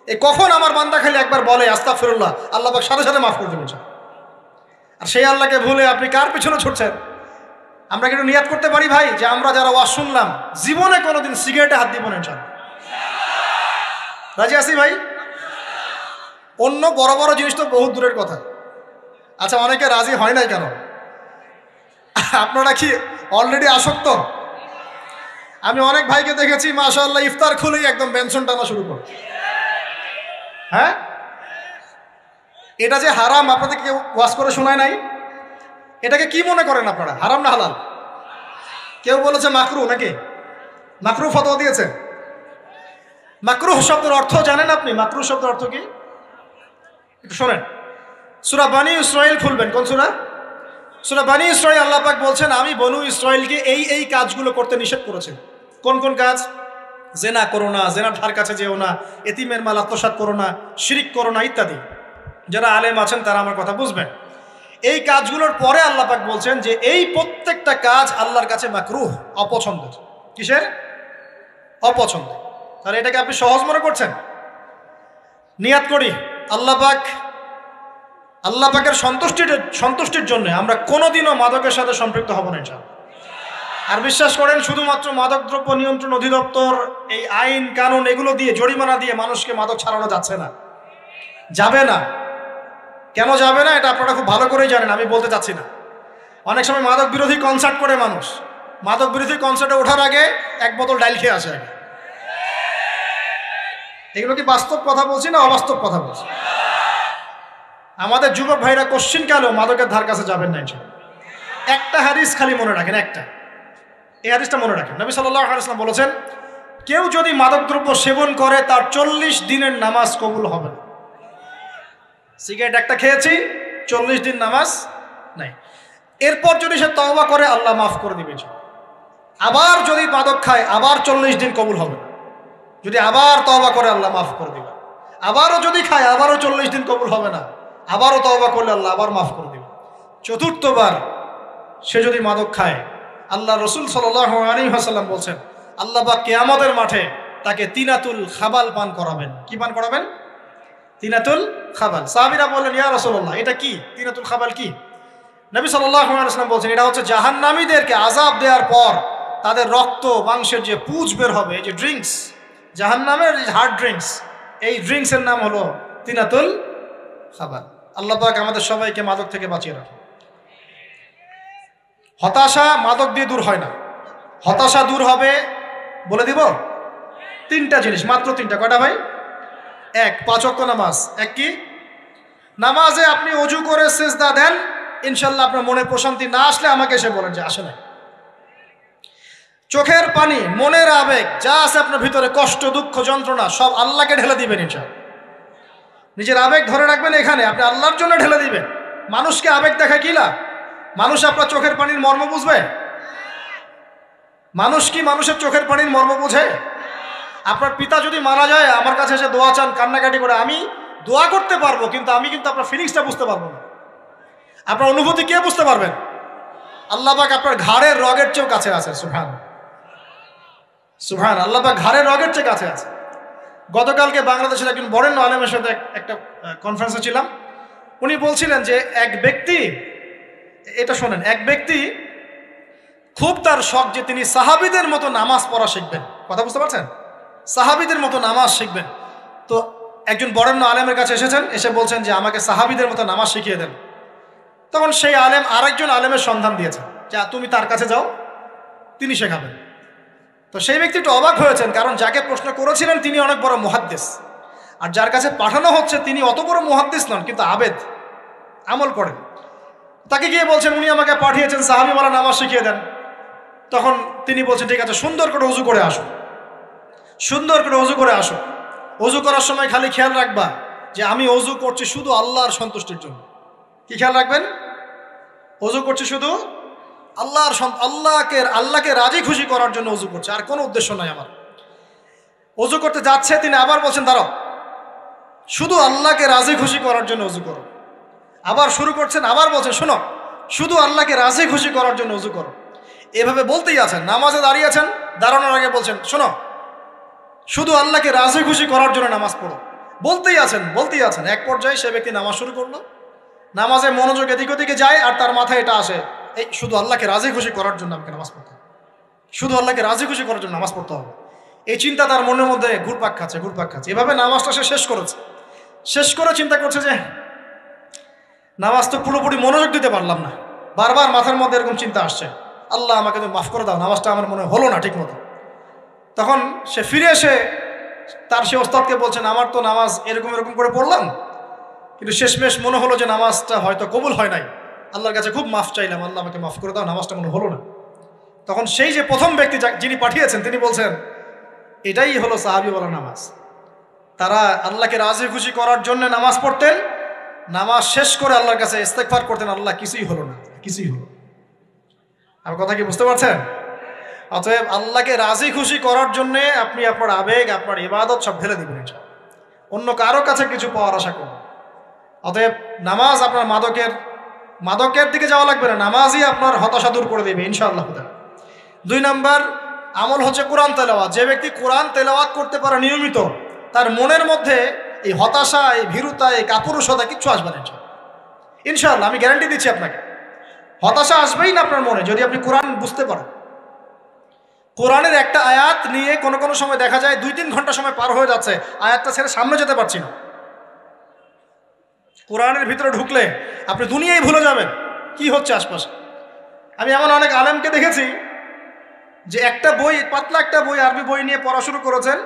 এই কখন আমার বান্দা খালি একবার বলে আস্তাগফিরুল্লাহ, আল্লাহ পাক সাথে সাথে মাফ করে দেবেন। আর সেই আল্লাহকে ভুলে আপনি কার পিছনে ছুটছেন? আমরা কিন্তু নিয়াত করতে পারি ভাই যে আমরা যারা ওয়াজ শুনলাম জীবনে কোনোদিন সিগারেটে হাত দিব না ইনশাআল্লাহ। রাজি আছি ভাই? অন্য বড় বড় জিনিস তো বহুত দূরের কথা। আচ্ছা, অনেকে রাজি হয় নাই কেন? আপনারা কি অলরেডি আসক্ত? আমি অনেক ভাইকে দেখেছি মাশাআল্লাহ ইফতার খুলেই একদম বেনসন টানা শুরু করে। হ্যাঁ, এটা যে হারাম আপনাদের কেউ ওয়াজ করে শোনায় নাই? এটাকে কি মনে করেন আপনারা, হারাম না হালাল? কেউ বলেছে মাকরু, নাকি মাকরু ফতোয়া দিয়েছে? মাকরুহ শব্দের অর্থ জানেন আপনি? মাকরুহ শব্দের অর্থ কি একটু শোনেন। সূরা বনী ইসরাইল খুলবেন। কোন সূরা? সূরা বনী ইসরাইল। আল্লাহ পাক বলছেন আমি বনু ইসরাইলকে এই কাজগুলো করতে নিষেধ করেছি। কোন কোন কাজ? জেনা করো না, জেনার ধার কাছে যেও না, এতিমের মাল আত্মসাৎ করো না, শিরিক করো না ইত্যাদি। যারা আলেম আছেন তারা আমার কথা বুঝবেন। এই কাজগুলোর পরে আল্লাহ পাক বলছেন যে এই প্রত্যেকটা কাজ আল্লাহর কাছে মাকরুহ, অপছন্দের। কিসের? অপছন্দ। তাহলে এটাকে আপনি সহজ মনে করছেন? নিয়াত করি আল্লাহ পাকের সন্তুষ্টির জন্য আমরা কোনোদিনও মাদকের সাথে সম্পৃক্ত হব না ইনশাআল্লাহ। আর বিশ্বাস করেন, শুধুমাত্র মাদকদ্রব্য নিয়ন্ত্রণ অধিদপ্তর এই আইন কানুন এগুলো দিয়ে, জরিমানা দিয়ে মানুষকে মাদক ছাড়ানো যাচ্ছে না, যাবে না। কেন যাবে না এটা আপনারা খুব ভালো করেই জানেন, আমি বলতে চাচ্ছি না। অনেক সময় মাদক বিরোধী কনসার্ট করে মানুষ, মাদক বিরোধী কনসার্টে ওঠার আগে এক বোতল ডাইল খেয়ে আসে। এগুলো কি বাস্তব কথা বলছি না অবাস্তব কথা বলছি? আমাদের যুবক ভাইরা কোশ্চিন কালেও মাদকের ধার কাছে যাবেন না ইনশাআল্লাহ। একটা হাদিস খালি মনে রাখেন, একটা, এই হাদিসটা মনে রাখেন। নবী সাল্লাল্লাহু আলাইহি ওয়াসাল্লাম বলেছেন কেউ যদি মাদকদ্রব্য সেবন করে তার 40 দিনের নামাজ কবুল হবে না। সিগারেট একটা খেয়েছি, 40 দিন নামাজ নাই। এরপর যদি সে তওবা করে আল্লাহ মাফ করে দিবে। আবার যদি মাদক খায় আবার 40 দিন কবুল হবে না। যদি আবার তওবা করে আল্লাহ মাফ করে দিবে। আবারও যদি খায় আবারও 40 দিন কবুল হবে না। আবারও তওবা করলে আল্লাহ আবার মাফ করে দিবে। চতুর্থবার সে যদি মাদক খায়, আল্লাহ রসুল সাল্লাল্লাহু আলাইহি ওয়াসাল্লাম বলছেন আল্লাহ পাক কিয়ামতের মাঠে তাকে তিনাতুল খাবাল পান করাবেন। কি পান করাবেন? তিনাতুল খাবাল। সাহাবীরা বললেন ইয়া রাসূলুল্লাহ এটা কি? তিনাতুল খাবাল কি? নবী সাল্লাল্লাহু আলাইহি ওয়াসাল্লাম বলছেন এটা হচ্ছে জাহান্নামীদেরকে আযাব দেওয়ার পর তাদের রক্ত মাংসের যে পুঁজ বের হবে, এই যে ড্রিঙ্কস, জাহান্নামের হার্ড ড্রিঙ্কস, এই ড্রিঙ্কসের নাম হলো তিনাতুল খাবাল। আল্লাহ পাক আমাদের সবাইকে মাদক থেকে বাঁচিয়ে রাখুন। হতাশা মাদক দিয়ে দূর হয় না। হতাশা দূর হবে, বলে দিব, 3টা জিনিস, মাত্র 3টা। কয়টা ভাই? 1, 5 ওয়াক্ত নামাজ। এক কি? নামাজে আপনি ওযু করে সিজদা দেন, ইনশাআল্লাহ আপনার মনে প্রশান্তি না আসলে আমাকে এসে বলেন যে আসে না। চোখের পানি, মনের আবেগ যা আছে আপনার ভিতরে, কষ্ট, দুঃখ, যন্ত্রণা সব আল্লাহকে ঢেলে দিবেন ইনশাআল্লাহ। নিজের আবেগ ধরে রাখবেন এখানে, আপনি আল্লাহর জন্য ঢেলে দিবেন। মানুষকে আবেগ দেখায় কি লাভ? মানুষ আপনার চোখের পানির মর্ম বুঝবে? মানুষ কি মানুষের চোখের পানির মর্ম বুঝে? আপনার পিতা যদি মারা যায় আমার কাছে এসে দোয়া চান, কান্নাকাটি করে, আমি দোয়া করতে পারবো কিন্তু আমি কিন্তু আপনার ফিলিংসটা বুঝতে পারবো না। আপনার অনুভূতি কে বুঝতে পারবেন? আল্লাহ পাক আপনার ঘাড়ের রগের চেয়েও কাছে আছে। সুবহান আল্লাহ পাক ঘাড়ের রগের চেয়ে কাছে আছে। গতকালকে বাংলাদেশের একজন বরেণ্য আলেমের সাথে একটা কনফারেন্সে ছিলাম। উনি বলছিলেন যে এক ব্যক্তি, এটা শোনেন, এক ব্যক্তি খুব তার শখ যে তিনি সাহাবীদের মতো নামাজ পড়া শিখবেন। কথা বুঝতে পারছেন? সাহাবীদের মতো নামাজ শিখবেন। তো একজন বরেণ্য আলেমের কাছে এসেছেন, এসে বলছেন যে আমাকে সাহাবীদের মতো নামাজ শিখিয়ে দেন। তখন সেই আলেম আরেকজন আলেমের সন্ধান দিয়েছেন যে তুমি তার কাছে যাও, তিনি শেখাবেন। তো সেই ব্যক্তি একটু অবাক হয়েছেন, কারণ যাকে প্রশ্ন করেছিলেন তিনি অনেক বড় মুহাদ্দিস, আর যার কাছে পাঠানো হচ্ছে তিনি অত বড় মুহাদ্দিস নন কিন্তু আবেদ, আমল করেন। তাকে গিয়ে বলছেন উনি আমাকে পাঠিয়েছেন সাহাবীওয়ালা নামাজ শিখিয়ে দেন। তখন তিনি বলছেন ঠিক আছে, সুন্দর করে ওযু করে আসো, সুন্দর করে ওযু করে আসো। ওযু করার সময় খালি খেয়াল রাখবা যে আমি ওযু করছি শুধু আল্লাহর সন্তুষ্টির জন্য। কি খেয়াল রাখবেন? ওযু করছি শুধু আল্লাহকে রাজি খুশি করার জন্য ওযু করছে, আর কোনো উদ্দেশ্য নাই আমার। ওযু করতে যাচ্ছে, তিনি আবার বলছেন দাঁড়াও, শুধু আল্লাহকে রাজি খুশি করার জন্য ওযু করো। আবার শুরু করছেন, আবার বলছেন শোনো, শুধু আল্লাহকে রাজি খুশি করার জন্য ওযু করো। এভাবে বলতেই আছেন, নামাজে দাঁড়িয়েছেন, দাঁড়ানোর আগে বলছেন শোনো, শুধু আল্লাহকে রাজি খুশি করার জন্য নামাজ পড়ো। বলতেই আছেন। এক পর্যায়ে সে ব্যক্তি নামাজ শুরু করলো, নামাজে মনোযোগ এদিক ওদিকে যায়, আর তার মাথায় এটা আসে, এই শুধু আল্লাহকে রাজি খুশি করার জন্য আমাকে নামাজ পড়তে হবে, শুধু আল্লাহকে রাজি খুশি করার জন্য নামাজ পড়তে হবে। এই চিন্তা তার মনের মধ্যে ঘুরপাক খাচ্ছে। এভাবে নামাজটা সে শেষ করে চিন্তা করছে যে নামাজ তো পুরোপুরি মনোযোগ দিতে পারলাম না। বারবার মাথার মধ্যে এরকম চিন্তা আসছে, আল্লাহ আমাকে তো মাফ করে দাও, নামাজটা আমার মনে হলো না ঠিক মতো। তখন সে ফিরে এসে তার সে ওস্তাদকে বলছেন, আমার তো নামাজ এরকম করে পড়লাম, কিন্তু শেষমেশ মনে হলো যে নামাজটা হয়তো কবুল হয় নাই, আল্লাহর কাছে খুব মাফ চাইলাম, আল্লাহ আমাকে মাফ করে দাও, নামাজটা মনে হলো না। তখন সেই যে প্রথম ব্যক্তি যিনি পাঠিয়েছেন তিনি বলছেন, এটাই হলো সাহাবীওয়ালা নামাজ। তারা আল্লাহকে রাজি খুশি করার জন্য নামাজ পড়তেন, নামাজ শেষ করে আল্লাহর কাছে ইস্তেগফার করতেন, আল্লাহ কিছুই হলো না। আমার কথা কি বুঝতে পারছেন? অতএব আল্লাহকে রাজি খুশি করার জন্য আপনি আপনার আবেগ, আপনার ইবাদত সব ঢেলে দিবেন, অন্য কারো কাছে কিছু পাওয়ার আশা করুন। অতএব নামাজ আপনার মাদকের দিকে যাওয়া লাগবে না, নামাজই আপনার হতাশা দূর করে দেবে ইনশাআল্লাহ। 2 নাম্বার আমল হচ্ছে কোরআন তেলাওয়াত। যে ব্যক্তি কোরআন তেলাওয়াত করতে পারে নিয়মিত, তার মনের মধ্যে এই হতাশা, এই ভীরুতা, এই কাপুরুষতা কিচ্ছু আসবে না ইনশাআল্লাহ। আমি গ্যারান্টি দিচ্ছি আপনাকে, হতাশা আসবেই না আপনার মনে যদি আপনি কোরআন বুঝতে পারেন। কোরআনের একটা আয়াত নিয়ে কোনো সময় দেখা যায় 2-3 ঘন্টা সময় পার হয়ে যাচ্ছে, আয়াতটা ছেড়ে সামনে যেতে পারছি না। কোরআনের ভিতরে ঢুকলে আপনি দুনিয়ায় ভুলে যাবেন কি হচ্ছে আশপাশে। আমি এমন অনেক আলেমকে দেখেছি যে পাতলা একটা বই, আরবি বই নিয়ে পড়া শুরু করেছেন,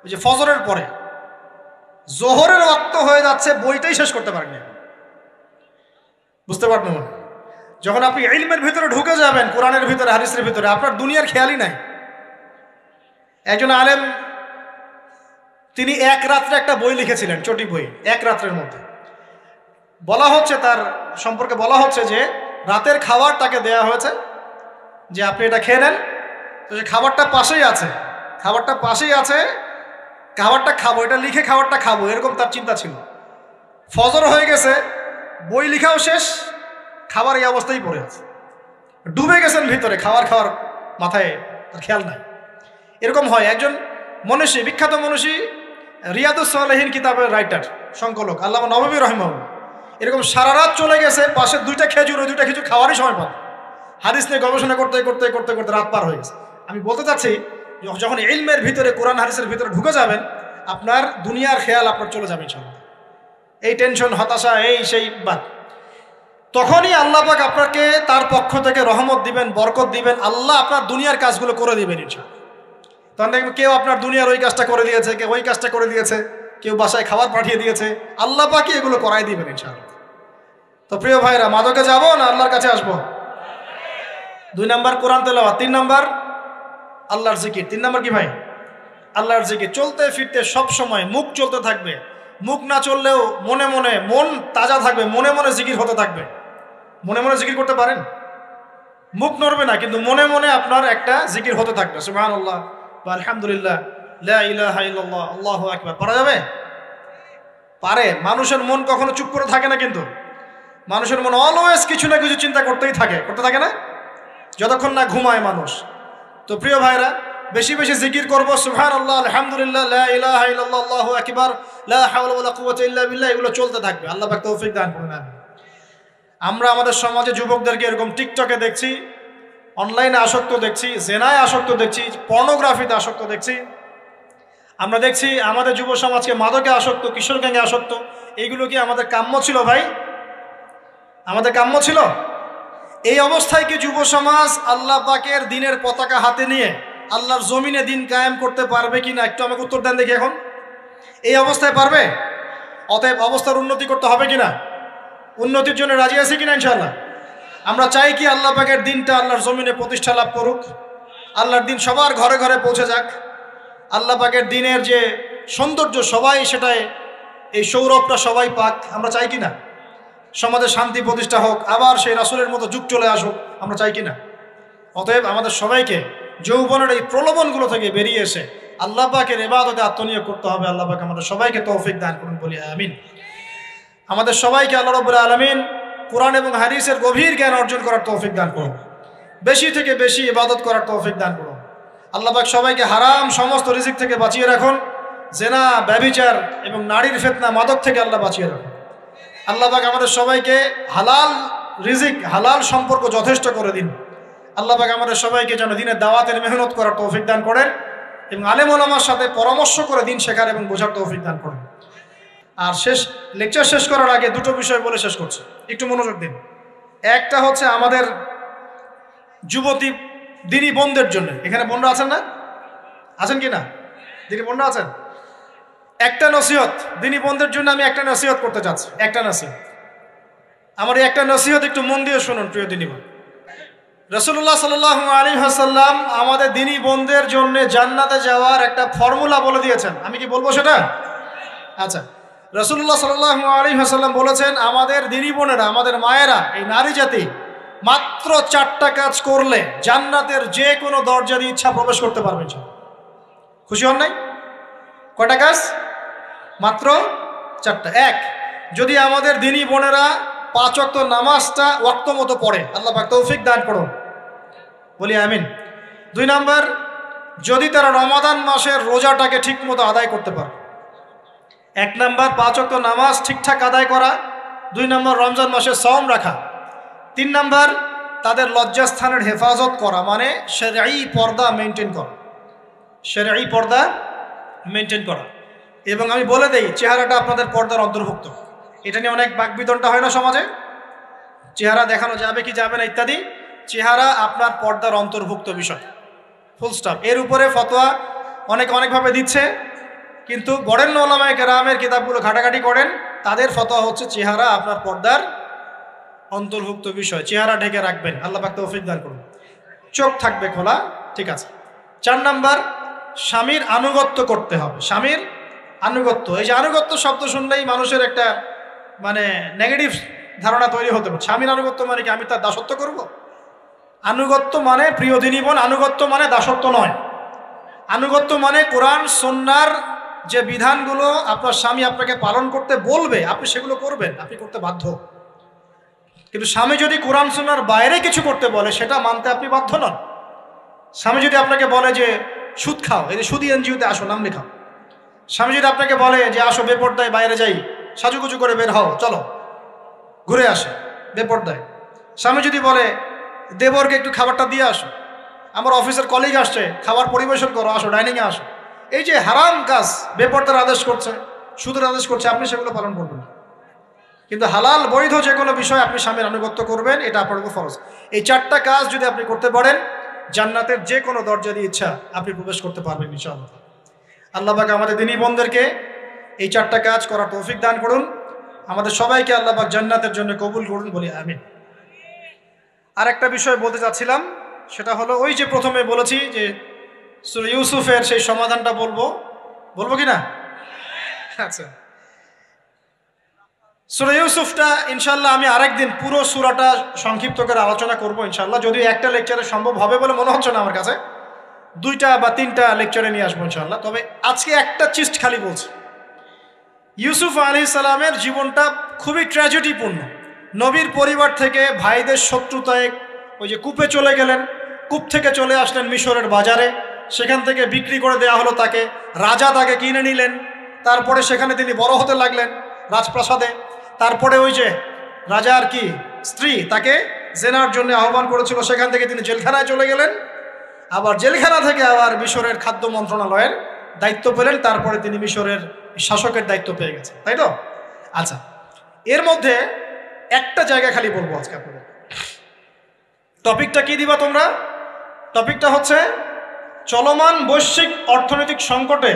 ওই যে ফজরের পরে জোহরের ওয়াক্ত হয়ে যাচ্ছে, বইটাই শেষ করতে পারেননি। বুঝতে পারবেন? যখন আপনি ইলমের ভিতরে ঢুকে যাবেন, কোরআনের ভিতরে, হাদিসের ভিতরে, আপনার দুনিয়ার খেয়ালই নাই। একজন আলেম তিনি এক রাত্রে একটা বই লিখেছিলেন, চটি বই, এক রাত্রের মধ্যে। বলা হচ্ছে, তার সম্পর্কে বলা হচ্ছে যে রাতের খাবার তাকে দেয়া হয়েছে যে আপনি এটা খেয়ে নেন। তো যে খাবারটা পাশেই আছে, খাবারটা খাবো, এটা লিখে খাবারটা খাবো, এরকম তার চিন্তা ছিল। ফজর হয়ে গেছে, বই লিখাও শেষ, খাবার এই অবস্থায় পড়ে আছে, ডুবে গেছেন ভিতরে, খাওয়ার মাথায় তার খেয়াল নাই। এরকম হয়। একজন মনীষী, বিখ্যাত মনীষী, রিয়াদুস সালেহীন কিতাবের রাইটার, সংকলক আল্লামা নববী রাহিমাহুল্লাহ, এরকম সারা রাত চলে গেছে, পাশে 2টা খেজুর, ওই 2টা খেজুর খাওয়ারই সময় পান। হাদিস নিয়ে গবেষণা করতে রাত পার হয়ে গেছে। আমি বলতে চাচ্ছি, যখন ইলমের ভিতরে, কোরআন হাদিসের ভিতরে ঢুকে যাবেন, আপনার দুনিয়ার খেয়াল আপনার চলে যাবে ইনশাআল্লাহ। এই টেনশন, হতাশা, এই সেই বাদ, তখনই আল্লাহ পাক আপনাকে তার পক্ষ থেকে রহমত দিবেন, বরকত দিবেন, আল্লাহ আপনার দুনিয়ার কাজগুলো করে দিবেন ইনশাআল্লাহ। তখন দেখবেন কেউ আপনার দুনিয়ার ওই কাজটা করে দিয়েছে, কেউ ওই কাজটা করে দিয়েছে, কেউ বাসায় খাবার পাঠিয়ে দিয়েছে, আল্লাহ পাকই এগুলো করাই দিবেন ইনশাআল্লাহ। তো প্রিয় ভাইরা, মাদকে যাব না আল্লাহর কাছে আসবো? 2 নাম্বার কোরআন তেলাওয়াত, 3 নাম্বার আল্লাহর জিকির। 3 নাম্বার কি ভাই? আল্লাহর জিকির। চলতে ফিরতে সব সময় মুখ চলতে থাকবে, মুখ না চললেও মনে মন তাজা থাকবে, মনে জিকির হতে থাকবে। মনে জিকির করতে পারেন? মুখ নড়বে না, কিন্তু মনে আপনার একটা জিকির হতে থাকবে, সুবহানাল্লাহ বা আলহামদুলিল্লাহ, লা ইলাহা ইল্লাল্লাহ, আল্লাহু আকবার। পারা যাবে? পারে। মানুষের মন কখনো চুপ করে থাকে না, কিন্তু মানুষের মন অলওয়েজ কিছু না কিছু চিন্তা করতে থাকে না, যতক্ষণ না ঘুমায় মানুষ। তো প্রিয় ভাইরা, বেশি জিকির করব, সুবহানাল্লাহ, আলহামদুলিল্লাহ, লা ইলাহা ইল্লাল্লাহ, আল্লাহু আকবার, লা হাওলা ওয়ালা কুওয়াতা ইল্লা বিল্লাহ, এগুলো চলতে থাকবে। আল্লাহ পাক তৌফিক দান করুন। আমরা আমাদের সমাজে যুবকদেরকে এরকম টিকটকে দেখছি, অনলাইনে আসক্ত দেখছি, জেনায় আসক্ত দেখছি, পর্নোগ্রাফিতে আসক্ত দেখছি। আমরা দেখছি আমাদের যুব সমাজকে মাদকে আসক্ত, কিশোর গ্যাংয়ে আসক্ত। এইগুলো কি আমাদের কাম্য ছিল ভাই? আমাদের কাম্য ছিল? এই অবস্থায় কি যুব সমাজ আল্লাহ পাকের দিনের পতাকা হাতে নিয়ে আল্লাহর জমিনে দিন কায়েম করতে পারবে কিনা? একটু আমাকে উত্তর দেন দেখি। এখন এই অবস্থায় পারবে? অতএব অবস্থার উন্নতি করতে হবে কিনা? উন্নতির জন্য রাজি আছি কিনা ইনশাআল্লাহ? আমরা চাই কি আল্লাহ পাকের দিনটা আল্লাহর জমিনে প্রতিষ্ঠা লাভ করুক, আল্লাহর দিন সবার ঘরে ঘরে পৌঁছে যাক, আল্লাহ পাকের দিনের যে সৌন্দর্য সবাই সেটাই, এই সৌরভটা সবাই পাক, আমরা চাই কিনা? সমাজে শান্তি প্রতিষ্ঠা হোক, আবার সেই রাসূলের মতো যুগ চলে আসুক, আমরা চাই কি না? অতএব আমাদের সবাইকে যৌবনের এই প্রলোভনগুলো থেকে বেরিয়ে এসে আল্লাহ পাকের ইবাদতে আত্মনিয়োগ করতে হবে। আল্লাহ পাক আমাদের সবাইকে তৌফিক দান করুন, বলি আমিন। আমাদের সবাইকে আল্লাহ রাব্বুল আলামিন কোরআন এবং হাদিসের গভীর জ্ঞান অর্জন করার তৌফিক দান করুন, বেশি থেকে বেশি ইবাদত করার তৌফিক দান করুন। আল্লাহ পাক সবাইকে হারাম সমস্ত রিজিক থেকে বাঁচিয়ে রাখুন, জেনা, ব্যভিচার এবং নারীর ফিতনা, মাদক থেকে আল্লাহ বাঁচিয়ে রাখুন। আল্লাহ পাক আমাদের সবাইকে হালাল রিজিক, হালাল সম্পর্ক যথেষ্ট করে দিন। আল্লাহ পাক আমাদের সবাইকে যেন দিনের দাওয়াতের মেহনত করার তৌফিক দান করেন এবং আলেম ওলামার সাথে পরামর্শ করে দিন শেখার এবং বোঝার তৌফিক দান করেন। আর লেকচার শেষ করার আগে দুটো বিষয় বলে শেষ করছি, একটু মনোযোগ দিন। একটা হচ্ছে আমাদের যুবতী দিনী বোনদের জন্য, এখানে বোনরা আছেন না? আছেন কি না? দিনী বোনরা আছেন? একটা নসিহত দিনী বোনদের জন্য আমি একটা নসিহত করতে চাচ্ছি, একটা নসিহত। আমার এই একটা নসিহত একটু মন দিয়ে শুনুন প্রিয় দিনী বোন। রাসূলুল্লাহ সাল্লাল্লাহু আলাইহি ওয়াসাল্লাম আমাদের দিনী বোনদের জন্য জান্নাতে যাওয়ার একটা ফর্মুলা বলে দিয়েছেন। আমি কি বলবো সেটা? আচ্ছা, রাসূলুল্লাহ সাল্লাল্লাহু আলাইহি ওয়াসাল্লাম বলেছেন আমাদের দিনী বোনেরা, আমাদের মায়েরা, এই নারী জাতি মাত্র 4টা কাজ করলে জান্নাতের যে কোনো দরজা দিয়ে ইচ্ছা প্রবেশ করতে পারবেন। খুশি হন নাই? কয়টা কাজ? মাত্র 4টা। এক, যদি আমাদের দিনী বোনেরা 5 ওয়াক্ত নামাজটা ওয়াক্ত মতো পড়ে, আল্লাহ পাক তৌফিক দান করুন, বলি আমিন। 2 নাম্বার, যদি তারা রমাদান মাসের রোজাটাকে ঠিক মতো আদায় করতে পারে। 1 নাম্বার 5 ওয়াক্ত নামাজ ঠিকঠাক আদায় করা, 2 নাম্বার রমজান মাসে সওম রাখা, 3 নাম্বার তাদের লজ্জাস্থানের হেফাজত করা, মানে শরঈ পর্দা মেনটেন করা, শরঈ পর্দা মেনটেন করা। এবং আমি বলে দেই, চেহারাটা আপনাদের পর্দার অন্তর্ভুক্ত। এটা নিয়ে অনেক বাকবিতণ্ডা হয় না সমাজে, চেহারা দেখানো যাবে কি যাবে না ইত্যাদি। চেহারা আপনার পর্দার অন্তর্ভুক্ত বিষয়, ফুল স্টপ। এর উপরে ফতোয়া অনেকভাবে দিচ্ছে, কিন্তু বরেণ্য উলামায়ে কেরামের কিতাবগুলো ঘাটাঘাটি করেন, তাদের ফতোয়া হচ্ছে চেহারা আপনার পর্দার অন্তর্ভুক্ত বিষয়, চেহারা ঢেকে রাখবেন। আল্লাহ পাক তৌফিক দান করুন। চোখ থাকবে খোলা, ঠিক আছে। 4 নাম্বার, স্বামীর আনুগত্য করতে হবে। স্বামীর আনুগত্য, এই যে আনুগত্য শব্দ শুনলেই মানুষের একটা মানে নেগেটিভ ধারণা তৈরি হতে পারে। স্বামীর আনুগত্য মানে কি আমি তার দাসত্ব করব? আনুগত্য মানে, প্রিয় দিনী বোন, আনুগত্য মানে দাসত্ব নয়। আনুগত্য মানে কোরআন সুন্নাহর যে বিধানগুলো আপনার স্বামী আপনাকে পালন করতে বলবে, আপনি সেগুলো করবেন, আপনি করতে বাধ্য। কিন্তু স্বামী যদি কোরআন সুন্নাহর বাইরে কিছু করতে বলে, সেটা মানতে আপনি বাধ্য নন। স্বামী যদি আপনাকে বলে যে সুদ খাও, এই যে সুদী এনজিওতে আসো, নাম লেখাও। স্বামী যদি আপনাকে বলে যে আসো বেপরদায় বাইরে যাই, সাজুগুজু করে বের হও, চলো ঘুরে আসে বেপরদায়। স্বামী যদি বলে দেবরকে একটু খাবারটা দিয়ে আসো, আমার অফিসের কলিগ আসছে, খাবার পরিবেশন করো, আসো ডাইনিংয়ে আসো। এই যে হারাম কাজ, বেপরদার আদেশ করছে, সুদের আদেশ করছে, আপনি সেগুলো পালন করবেন। কিন্তু হালাল বৈধ যে কোনো বিষয় আপনি স্বামীর আনুগত্য করবেন, এটা আপনার উপর ফরজ। এই 4টা কাজ যদি আপনি করতে পারেন, জান্নাতের যে কোনো দরজা দিয়ে ইচ্ছা আপনি প্রবেশ করতে পারবেন ইনশাআল্লাহ। আল্লাহ পাক আমাদের দিনী বোনদেরকে এই 4টা কাজ করার তৌফিক দান করুন। আমাদের সবাইকে আল্লাহ পাক জান্নাতের জন্য কবুল করুন, বলি আমিন। আর একটা বিষয় বলতে চাচ্ছিলাম, সেটা হলো ওই যে প্রথমে বলেছি যে সূরা ইউসুফের সেই সমাধানটা বলবো কি না? আচ্ছা, সূরা ইউসুফটা ইনশাআল্লাহ আমি আরেকদিন পুরো সূরাটা সংক্ষিপ্ত করে আলোচনা করব ইনশাআল্লাহ। যদিও একটা লেকচারে সম্ভব হবে বলে মনে হচ্ছে না আমার কাছে, 2টা বা 3টা লেকচারে নিয়ে আসবো ইনশাআল্লাহ। তবে আজকে একটা চিস্ট খালি বলছি। ইউসুফ আলাইহিস সালামের জীবনটা খুবই ট্র্যাজেডিপূর্ণ। নবীর পরিবার থেকে ভাইদের শত্রুতায় ওই যে কূপে চলে গেলেন, কূপ থেকে চলে আসলেন মিশরের বাজারে, সেখান থেকে বিক্রি করে দেওয়া হলো তাকে, রাজা তাকে কিনে নিলেন, তারপরে সেখানে তিনি বড় হতে লাগলেন রাজপ্রাসাদে। তারপরে ওই যে রাজার কি স্ত্রী তাকে জেনার জন্য আহ্বান করেছিল, সেখান থেকে তিনি জেলখানায় চলে গেলেন, আবার জেলখানা থেকে আবার মিশরের খাদ্য মন্ত্রণালয়ের দায়িত্ব পেলেন, তারপরে তিনি মিশরের শাসকের দায়িত্ব পেয়ে গেছেন, তাই তো? আচ্ছা, এর মধ্যে একটা জায়গা খালি বলবো আজকে আপনাদের। টপিকটা কি দিবা তোমরা? টপিকটা হচ্ছে চলমান বৈশ্বিক অর্থনৈতিক সংকটে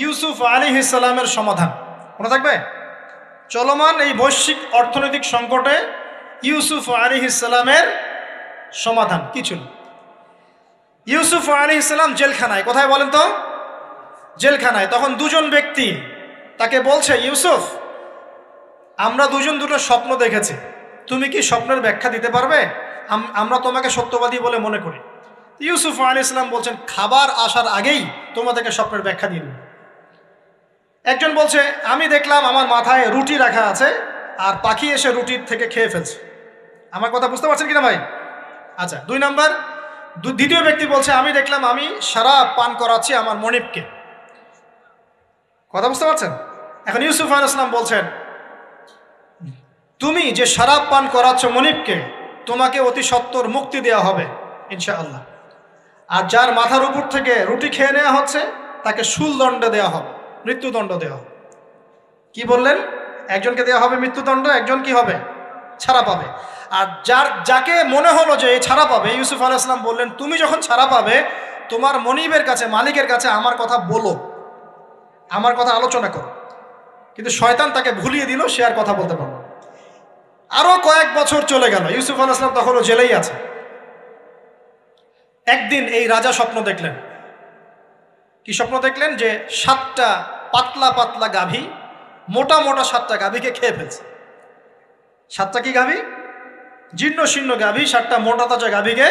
ইউসুফ আলাইহিস সালামের সমাধান। মনে থাকবে? চলমান এই বৈশ্বিক অর্থনৈতিক সংকটে ইউসুফ আলাইহিস সালামের সমাধান কি ছিল? ইউসুফ আলাইহিস সালাম জেলখানায়, কোথায় বলেন তো? জেলখানায়। তখন 2জন ব্যক্তি তাকে বলছে, ইউসুফ আমরা দুজন দুটো স্বপ্ন দেখেছি, তুমি কি স্বপ্নের ব্যাখ্যা দিতে পারবে? আমরা তোমাকে সত্যবাদী বলে মনে করি। ইউসুফ আলাইহিস সালাম বলছেন, খাবার আসার আগেই তোমাদেরকে স্বপ্নের ব্যাখ্যা দিয়ে দেব। একজন বলছে, আমি দেখলাম আমার মাথায় রুটি রাখা আছে আর পাখি এসে রুটির থেকে খেয়ে ফেলছে। আমার কথা বুঝতে পারছেন কিনা ভাই? আচ্ছা, 2 নাম্বার, দ্বিতীয় ব্যক্তি বলছে, আমি দেখলাম আমি শরাব পান করাচ্ছি আমার মনিবকে। কথা বুঝতে পারছেন? এখন ইউসুফ আলাইহিস সালাম বলছেন, তুমি যে শরাব পান করাচ্ছ মনিবকে, তোমাকে অতি সত্বর মুক্তি দেওয়া হবে ইনশাআল্লাহ। আর যার মাথার উপর থেকে রুটি খেয়ে নেওয়া হচ্ছে তাকে শুলদণ্ড দেওয়া হবে, মৃত্যুদণ্ড দেওয়া হবে। কি বললেন? একজনকে দেওয়া হবে মৃত্যুদণ্ড, একজন কি হবে? ছাড়া পাবে। আর যাকে মনে হলো যে এই ছাড়া পাবে, ইউসুফ আলাইহিস সালাম বললেন, তুমি যখন ছাড়া পাবে তোমার মনিবের কাছে, মালিকের কাছে আমার কথা বলো, আমার কথা আলোচনা করো। কিন্তু শয়তান তাকে ভুলিয়ে দিল, সে আর কথা বলতে পারল। আরো কয়েক বছর চলে গেল, ইউসুফ আলাইহিস সালাম তখনও জেলেই আছে। একদিন এই রাজা স্বপ্ন দেখলেন। কি স্বপ্ন দেখলেন? যে 7টা পাতলা পাতলা গাভী, মোটা মোটা 7টা গাভীকে খেয়ে ফেলছে। 7টা কি গাভী? জীর্ণ শীর্ণ গাভী 7টা মোটা তাজা গাভীকে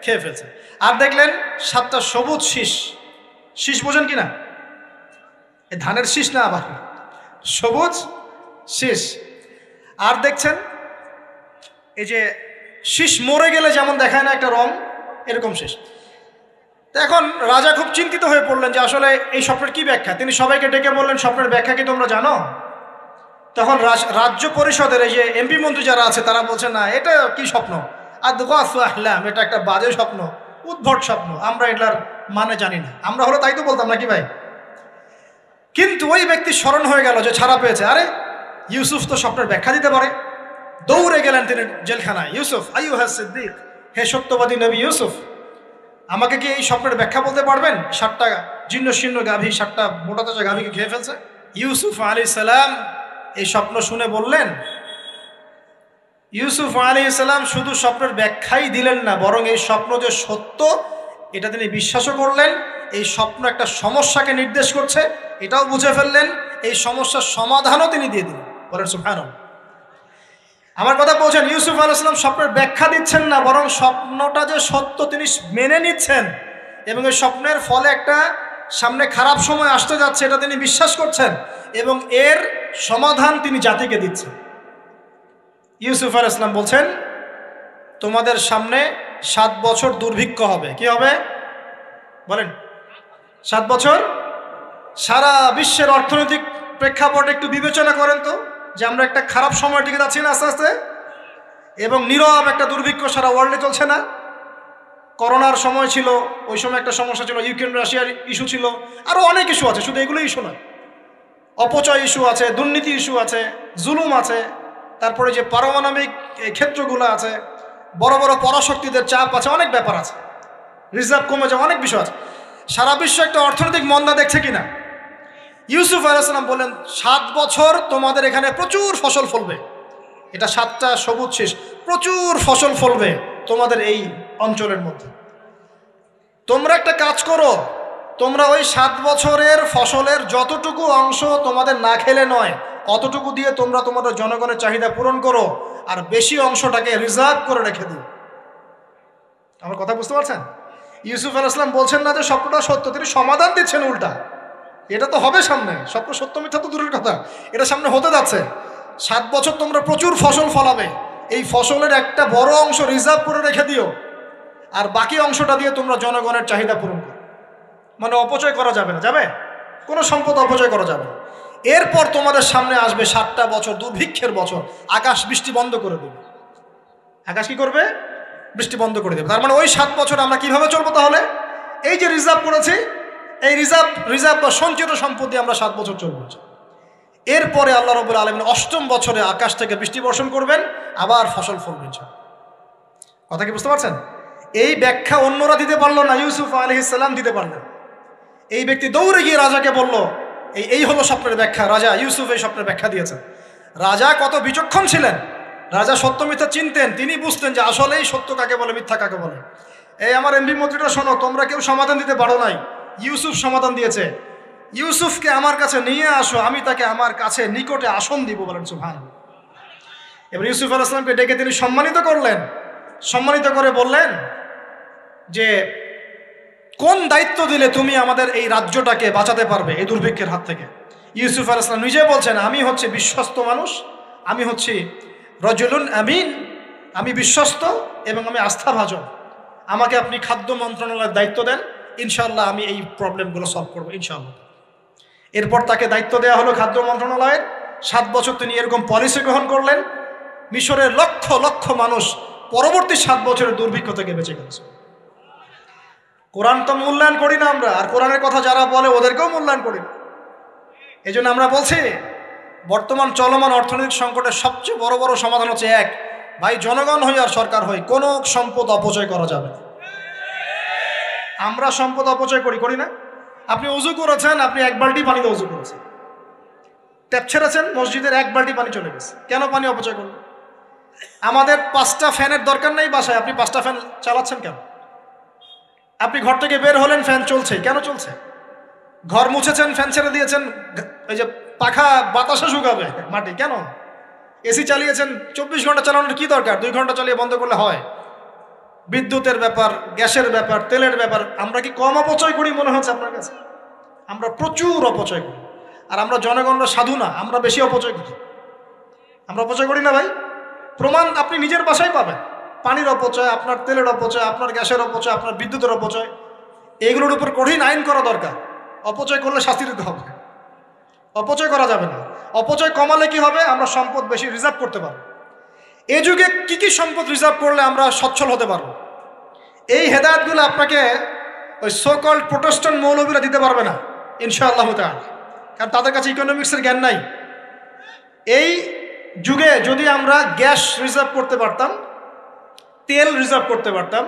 খেয়ে ফেলছে। আর দেখলেন 7টা সবুজ শীষ। শীষ বোঝেন কিনা? এ ধানের শীষ না, আবার সবুজ শীষ। আর দেখছেন এই যে শীষ মরে গেলে যেমন দেখায় না একটা রং, এরকম শীষ। তো এখন রাজা খুব চিন্তিত হয়ে পড়লেন যে আসলে এই স্বপ্নের কি ব্যাখ্যা। তিনি সবাইকে ডেকে বললেন, স্বপ্নের ব্যাখ্যা কি তোমরা জানো? তখন রাজ্য পরিষদের এই যে এমপি মন্ত্রী যারা আছে তারা বলছে, না এটা কি স্বপ্ন, আহলাম, এটা একটা বাজে স্বপ্ন, উদ্ভট স্বপ্ন, আমরা এটার মানে জানি না। আমরা হলো তাই তো বলতাম নাকি ভাই? কিন্তু ওই ব্যক্তি স্মরণ হয়ে গেল যে ছাড়া পেয়েছে, আরে ইউসুফ তো স্বপ্নের ব্যাখ্যা দিতে পারে। দৌড়ে গেলেন তিনি জেলখানায়। ইউসুফ আইয়ুহা সিদ্দিক, হে সত্যবাদী নবী ইউসুফ, আমাকে কি এই স্বপ্নের ব্যাখ্যা বলতে পারবেন? 7টা জীর্ণ শীর্ণ গাভী 7টা মোটা তাজা গাভীকে খেয়ে ফেলছে। ইউসুফ আলাইহিস সালাম এই স্বপ্ন শুনে বললেন, ইউসুফ আলাইহিস সালাম শুধু স্বপ্নের ব্যাখ্যাই দিলেন না, বরং এই স্বপ্ন যে সত্য এটা তিনি বিশ্বাসও করলেন। এই স্বপ্ন একটা সমস্যাকে নির্দেশ করছে এটাও বুঝে ফেললেন। এই সমস্যার সমাধানও তিনি দিয়ে দিলেন। বলেন সুবহানাল্লাহ। আমার কথা বলছেন, ইউসুফ আলাইহিস সালাম স্বপ্নের ব্যাখ্যা দিচ্ছেন না, বরং স্বপ্নটা যে সত্য তিনি মেনে নিচ্ছেন এবং এই স্বপ্নের ফলে একটা সামনে খারাপ সময় আসতে যাচ্ছে এটা তিনি বিশ্বাস করছেন এবং এর সমাধান তিনি জাতিকে দিচ্ছেন। ইউসুফ আলাইহিস সালাম বলছেন, তোমাদের সামনে 7 বছর দুর্ভিক্ষ হবে। কি হবে বলেন? 7 বছর। সারা বিশ্বের অর্থনৈতিক প্রেক্ষাপট একটু বিবেচনা করেন তো, যে আমরা একটা খারাপ সময়ের দিকে যাচ্ছি না আস্তে আস্তে, এবং নীরব একটা দুর্ভিক্ষ সারা ওয়ার্ল্ডে চলছে না? করোনার সময় ছিল, ওই সময় একটা সমস্যা ছিল, ইউক্রেন রাশিয়ার ইস্যু ছিল, আরও অনেক ইস্যু আছে, শুধু এগুলো ইস্যু নয়। অপচয় ইস্যু আছে, দুর্নীতি ইস্যু আছে, জুলুম আছে, তারপরে যে পারমাণবিক ক্ষেত্রগুলো আছে, বড় বড় পরাশক্তিদের চাপ আছে, অনেক ব্যাপার আছে, রিজার্ভ কমে যাওয়া, অনেক বিষয় আছে। সারা বিশ্ব একটা অর্থনৈতিক মন্দা দেখছে কিনা? ইউসুফ আলাইহিস সালাম বললেন, 7 বছর তোমাদের এখানে প্রচুর ফসল ফলবে। এটা 7টা সবুজ শীষ, প্রচুর ফসল ফলবে তোমাদের এই অঞ্চলের মধ্যে। তোমরা একটা কাজ করো, তোমরা ওই 7 বছরের ফসলের যতটুকু অংশ তোমাদের না খেলে নয়, অতটুকু দিয়ে তোমরা তোমাদের জনগণের চাহিদা পূরণ করো, আর বেশি অংশটাকে রিজার্ভ করে রেখে দিও। আমার কথা বুঝতে পারছেন? ইউসুফ আলাইহিস সালাম বলছেন না যে স্বপ্নটা সত্য, তিনি সমাধান দিচ্ছেন উল্টা। এটা তো হবে সামনে, স্বপ্ন সত্য মিথ্যা তো দূরের কথা, এটা সামনে হতে যাচ্ছে। 7 বছর তোমরা প্রচুর ফসল ফলাবে, এই ফসলের একটা বড় অংশ রিজার্ভ করে রেখে দিও, আর বাকি অংশটা দিয়ে তোমরা জনগণের চাহিদা পূরণ করো। মানে অপচয় করা যাবে না, যাবে কোনো সম্পদ অপচয় করা যাবে না। এরপর তোমাদের সামনে আসবে 7টা বছর দুর্ভিক্ষের বছর, আকাশ বৃষ্টি বন্ধ করে দেবে। আকাশ কি করবে? বৃষ্টি বন্ধ করে দেবে। তার মানে ওই 7 বছর আমরা কিভাবে চলবো তাহলে? এই যে রিজার্ভ করেছি, এই রিজার্ভ বা সঞ্চিত সম্পদ দিয়ে আমরা 7 বছর চলবো। এরপরে আল্লাহ রাব্বুল আলামিন 8ম বছরে আকাশ থেকে বৃষ্টি বর্ষণ করবেন, আবার ফসল ফলবে। কথা কি বুঝতে পারছেন? এই ব্যাখ্যা অন্যরা দিতে পারলো না, ইউসুফ আলাইহিস সালাম দিতে পারলেন। এই ব্যক্তি দৌড়ে গিয়ে রাজাকে বলল, এই হলো স্বপ্নের ব্যাখ্যা। রাজা, ইউসুফ এই স্বপ্নের ব্যাখ্যা দিয়েছেন। রাজা কত বিচক্ষণ ছিলেন, রাজা সত্য মিথ্যা চিনতেন। তিনি বুঝতেন যে আসলেই সত্য কাকে বলে, মিথ্যা কাকে বলে। এই আমার এমপি মন্ত্রীরা শোনো, তোমরা কেউ সমাধান দিতে পারো নাই, ইউসুফ সমাধান দিয়েছে। ইউসুফকে আমার কাছে নিয়ে আসো, আমি তাকে আমার কাছে নিকটে আসন দিব, বলেন সুবহানাল্লাহ। এবার ইউসুফ আলাইহিস সালামকে ডেকে তিনি সম্মানিত করলেন, সম্মানিত করে বললেন যে কোন দায়িত্ব দিলে তুমি আমাদের এই রাজ্যটাকে বাঁচাতে পারবে এই দুর্ভিক্ষের হাত থেকে। ইউসুফ আলাইহিস সালাম নিজে বলছেন, আমি হচ্ছে বিশ্বস্ত মানুষ, আমি হচ্ছি রজুলুন আমিন, আমি বিশ্বস্ত এবং আমি আস্থাভাজন, আমাকে আপনি খাদ্য মন্ত্রণালয়ের দায়িত্ব দেন, ইনশাআল্লাহ আমি এই প্রবলেমগুলো সলভ করবো ইনশাআল্লাহ। এরপর তাকে দায়িত্ব দেওয়া হলো খাদ্য মন্ত্রণালয়ের। 7 বছর তিনি এরকম পলিসি গ্রহণ করলেন, মিশরের লক্ষ লক্ষ মানুষ পরবর্তী 7 বছরের দুর্ভিক্ষ থেকে বেঁচে গেছে। কোরআন তো মূল্যায়ন করি না আমরা, আর কোরআনের কথা যারা বলে ওদেরকেও মূল্যায়ন করি না। এই জন্য আমরা বলছি বর্তমান চলমান অর্থনৈতিক সংকটের সবচেয়ে বড় বড় সমাধান হচ্ছে এক, ভাই জনগণ হই আর সরকার হই, কোনো সম্পদ অপচয় করা যাবে না। আমরা সম্পদ অপচয় করি না? আপনি উজু করেছেন, আপনি 1 বালতি পানিতে উজু করেছেন, ট্যাপ ছেড়েছেন, মসজিদের 1 বালতি পানি চলে গেছে, কেন পানি অপচয় করলেন? আমাদের 5টা ফ্যানের দরকার নেই বাসায়, আপনি 5টা ফ্যান চালাচ্ছেন কেন? আপনি ঘর থেকে বের হলেন, ফ্যান চলছে, কেন চলছে? ঘর মুছেছেন, ফ্যান ছেড়ে দিয়েছেন, এই যে পাখা বাতাসে শুকাবে মাটি, কেন? এসি চালিয়েছেন, 24 ঘন্টা চালানোর কি দরকার? 2 ঘন্টা চালিয়ে বন্ধ করলে হয়। বিদ্যুতের ব্যাপার, গ্যাসের ব্যাপার, তেলের ব্যাপার, আমরা কি কম অপচয় করি মনে হচ্ছে আপনার কাছে? আমরা প্রচুর অপচয় করি। আর আমরা জনগণরা সাধু না, আমরা বেশি অপচয় করি। আমরা অপচয় করি না ভাই? প্রমাণ আপনি নিজের বাসায় পাবেন। পানির অপচয়, আপনার তেলের অপচয়, আপনার গ্যাসের অপচয়, আপনার বিদ্যুতের অপচয়, এগুলোর উপর কঠিন আইন করা দরকার। অপচয় করলে শাস্তি দিতে হবে, অপচয় করা যাবে না। অপচয় কমালে কি হবে? আমরা সম্পদ বেশি রিজার্ভ করতে পারবো। এই যুগে কি কি সম্পদ রিজার্ভ করলে আমরা সচ্ছল হতে পারবো, এই হেদায়েতগুলো আপনাকে ওই সোকল প্রোটেস্ট্যান্ট মৌলবীরা দিতে পারবে না ইনশাআল্লাহ তাআলা, কারণ তাদের কাছে ইকোনমিক্সের জ্ঞান নাই। এই যুগে যদি আমরা গ্যাস রিজার্ভ করতে পারতাম, তেল রিজার্ভ করতে পারতাম,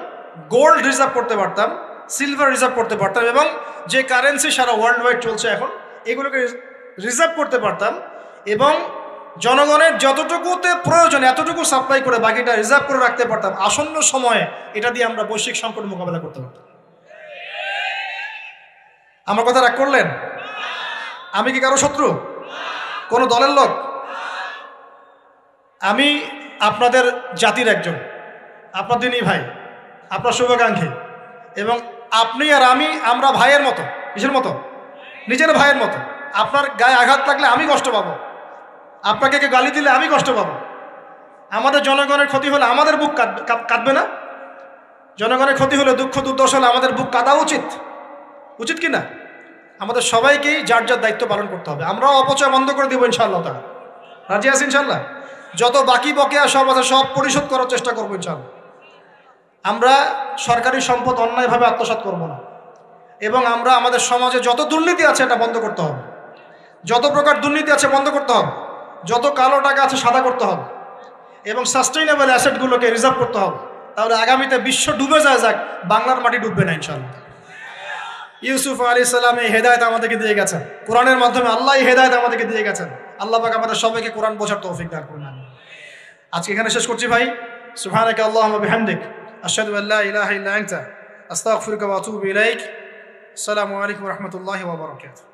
গোল্ড রিজার্ভ করতে পারতাম, সিলভার রিজার্ভ করতে পারতাম, এবং যে কারেন্সি সারা ওয়ার্ল্ড ওয়াইড চলছে এখন, এগুলোকে রিজার্ভ করতে পারতাম, এবং জনগণের যতটুকুতে প্রয়োজন এতটুকু সাপ্লাই করে বাকিটা রিজার্ভ করে রাখতে পারতাম, আসন্ন সময়ে এটা দিয়ে আমরা বৈশ্বিক সংকট মোকাবেলা করতে পারতাম। আমার কথা রাগ করলেন? আমি কি কারো শত্রু? কোন দলের লোক? আমি আপনাদের জাতির একজন, আপনাদেরই ভাই, আপনার শুভাকাঙ্ক্ষী, এবং আপনি আর আমরা ভাইয়ের মতো। কিসের মতো? নিজের ভাইয়ের মতো। আপনার গায়ে আঘাত লাগলে আমি কষ্ট পাবো, আপনাকে কে গালি দিলে আমি কষ্ট পাবো। আমাদের জনগণের ক্ষতি হলে আমাদের বুক কাঁদবে না? জনগণের ক্ষতি হলে, দুঃখ দুর্দশা হলে আমাদের বুক কাঁদা উচিত, উচিত কি না? আমাদের সবাইকেই যার যার দায়িত্ব পালন করতে হবে। আমরাও অপচয় বন্ধ করে দেবো ইনশাআল্লাহ তাআলা। রাজি আছি ইনশাআল্লাহ? যত বাকি বকেয়া সব আছে সব পরিশোধ করার চেষ্টা করবো ইনশাআল্লাহ। আমরা সরকারি সম্পদ অন্যায়ভাবে আত্মসাৎ করব না, এবং আমরা আমাদের সমাজে যত দুর্নীতি আছে এটা বন্ধ করতে হবে, যত প্রকার দুর্নীতি আছে বন্ধ করতে হবে, যত কালো টাকা আছে সাদা করতে হবে, এবং সাস্টেইনেবল অ্যাসেটগুলোকে রিজার্ভ করতে হবে। তাহলে আগামীতে বিশ্ব ডুবে যায়, যাক, বাংলার মাটি ডুববে না ইনশাআল্লাহ। ইউসুফ আলাইহিস সালাম এই হেদায়েত আমাদেরকে দিয়ে গেছেন, কোরআনের মাধ্যমে আল্লাহ এই হেদায়েত আমাদেরকে দিয়ে গেছেন। আল্লাহ পাক আমাদের সবাইকে কোরআন বোঝার তৌফিক দান করুন। আজকে এখানে শেষ করছি ভাই। সুবহানাকা আল্লাহুম্মা বিহামদিক আশহাদু আল্লা ইলাহা ইল্লা আনতা আস্তাগফিরুকা ওয়া আতুবু ইলাইক। আসসালামু আলাইকুম ওয়া রাহমাতুল্লাহি ওয়া বারাকাতুহু।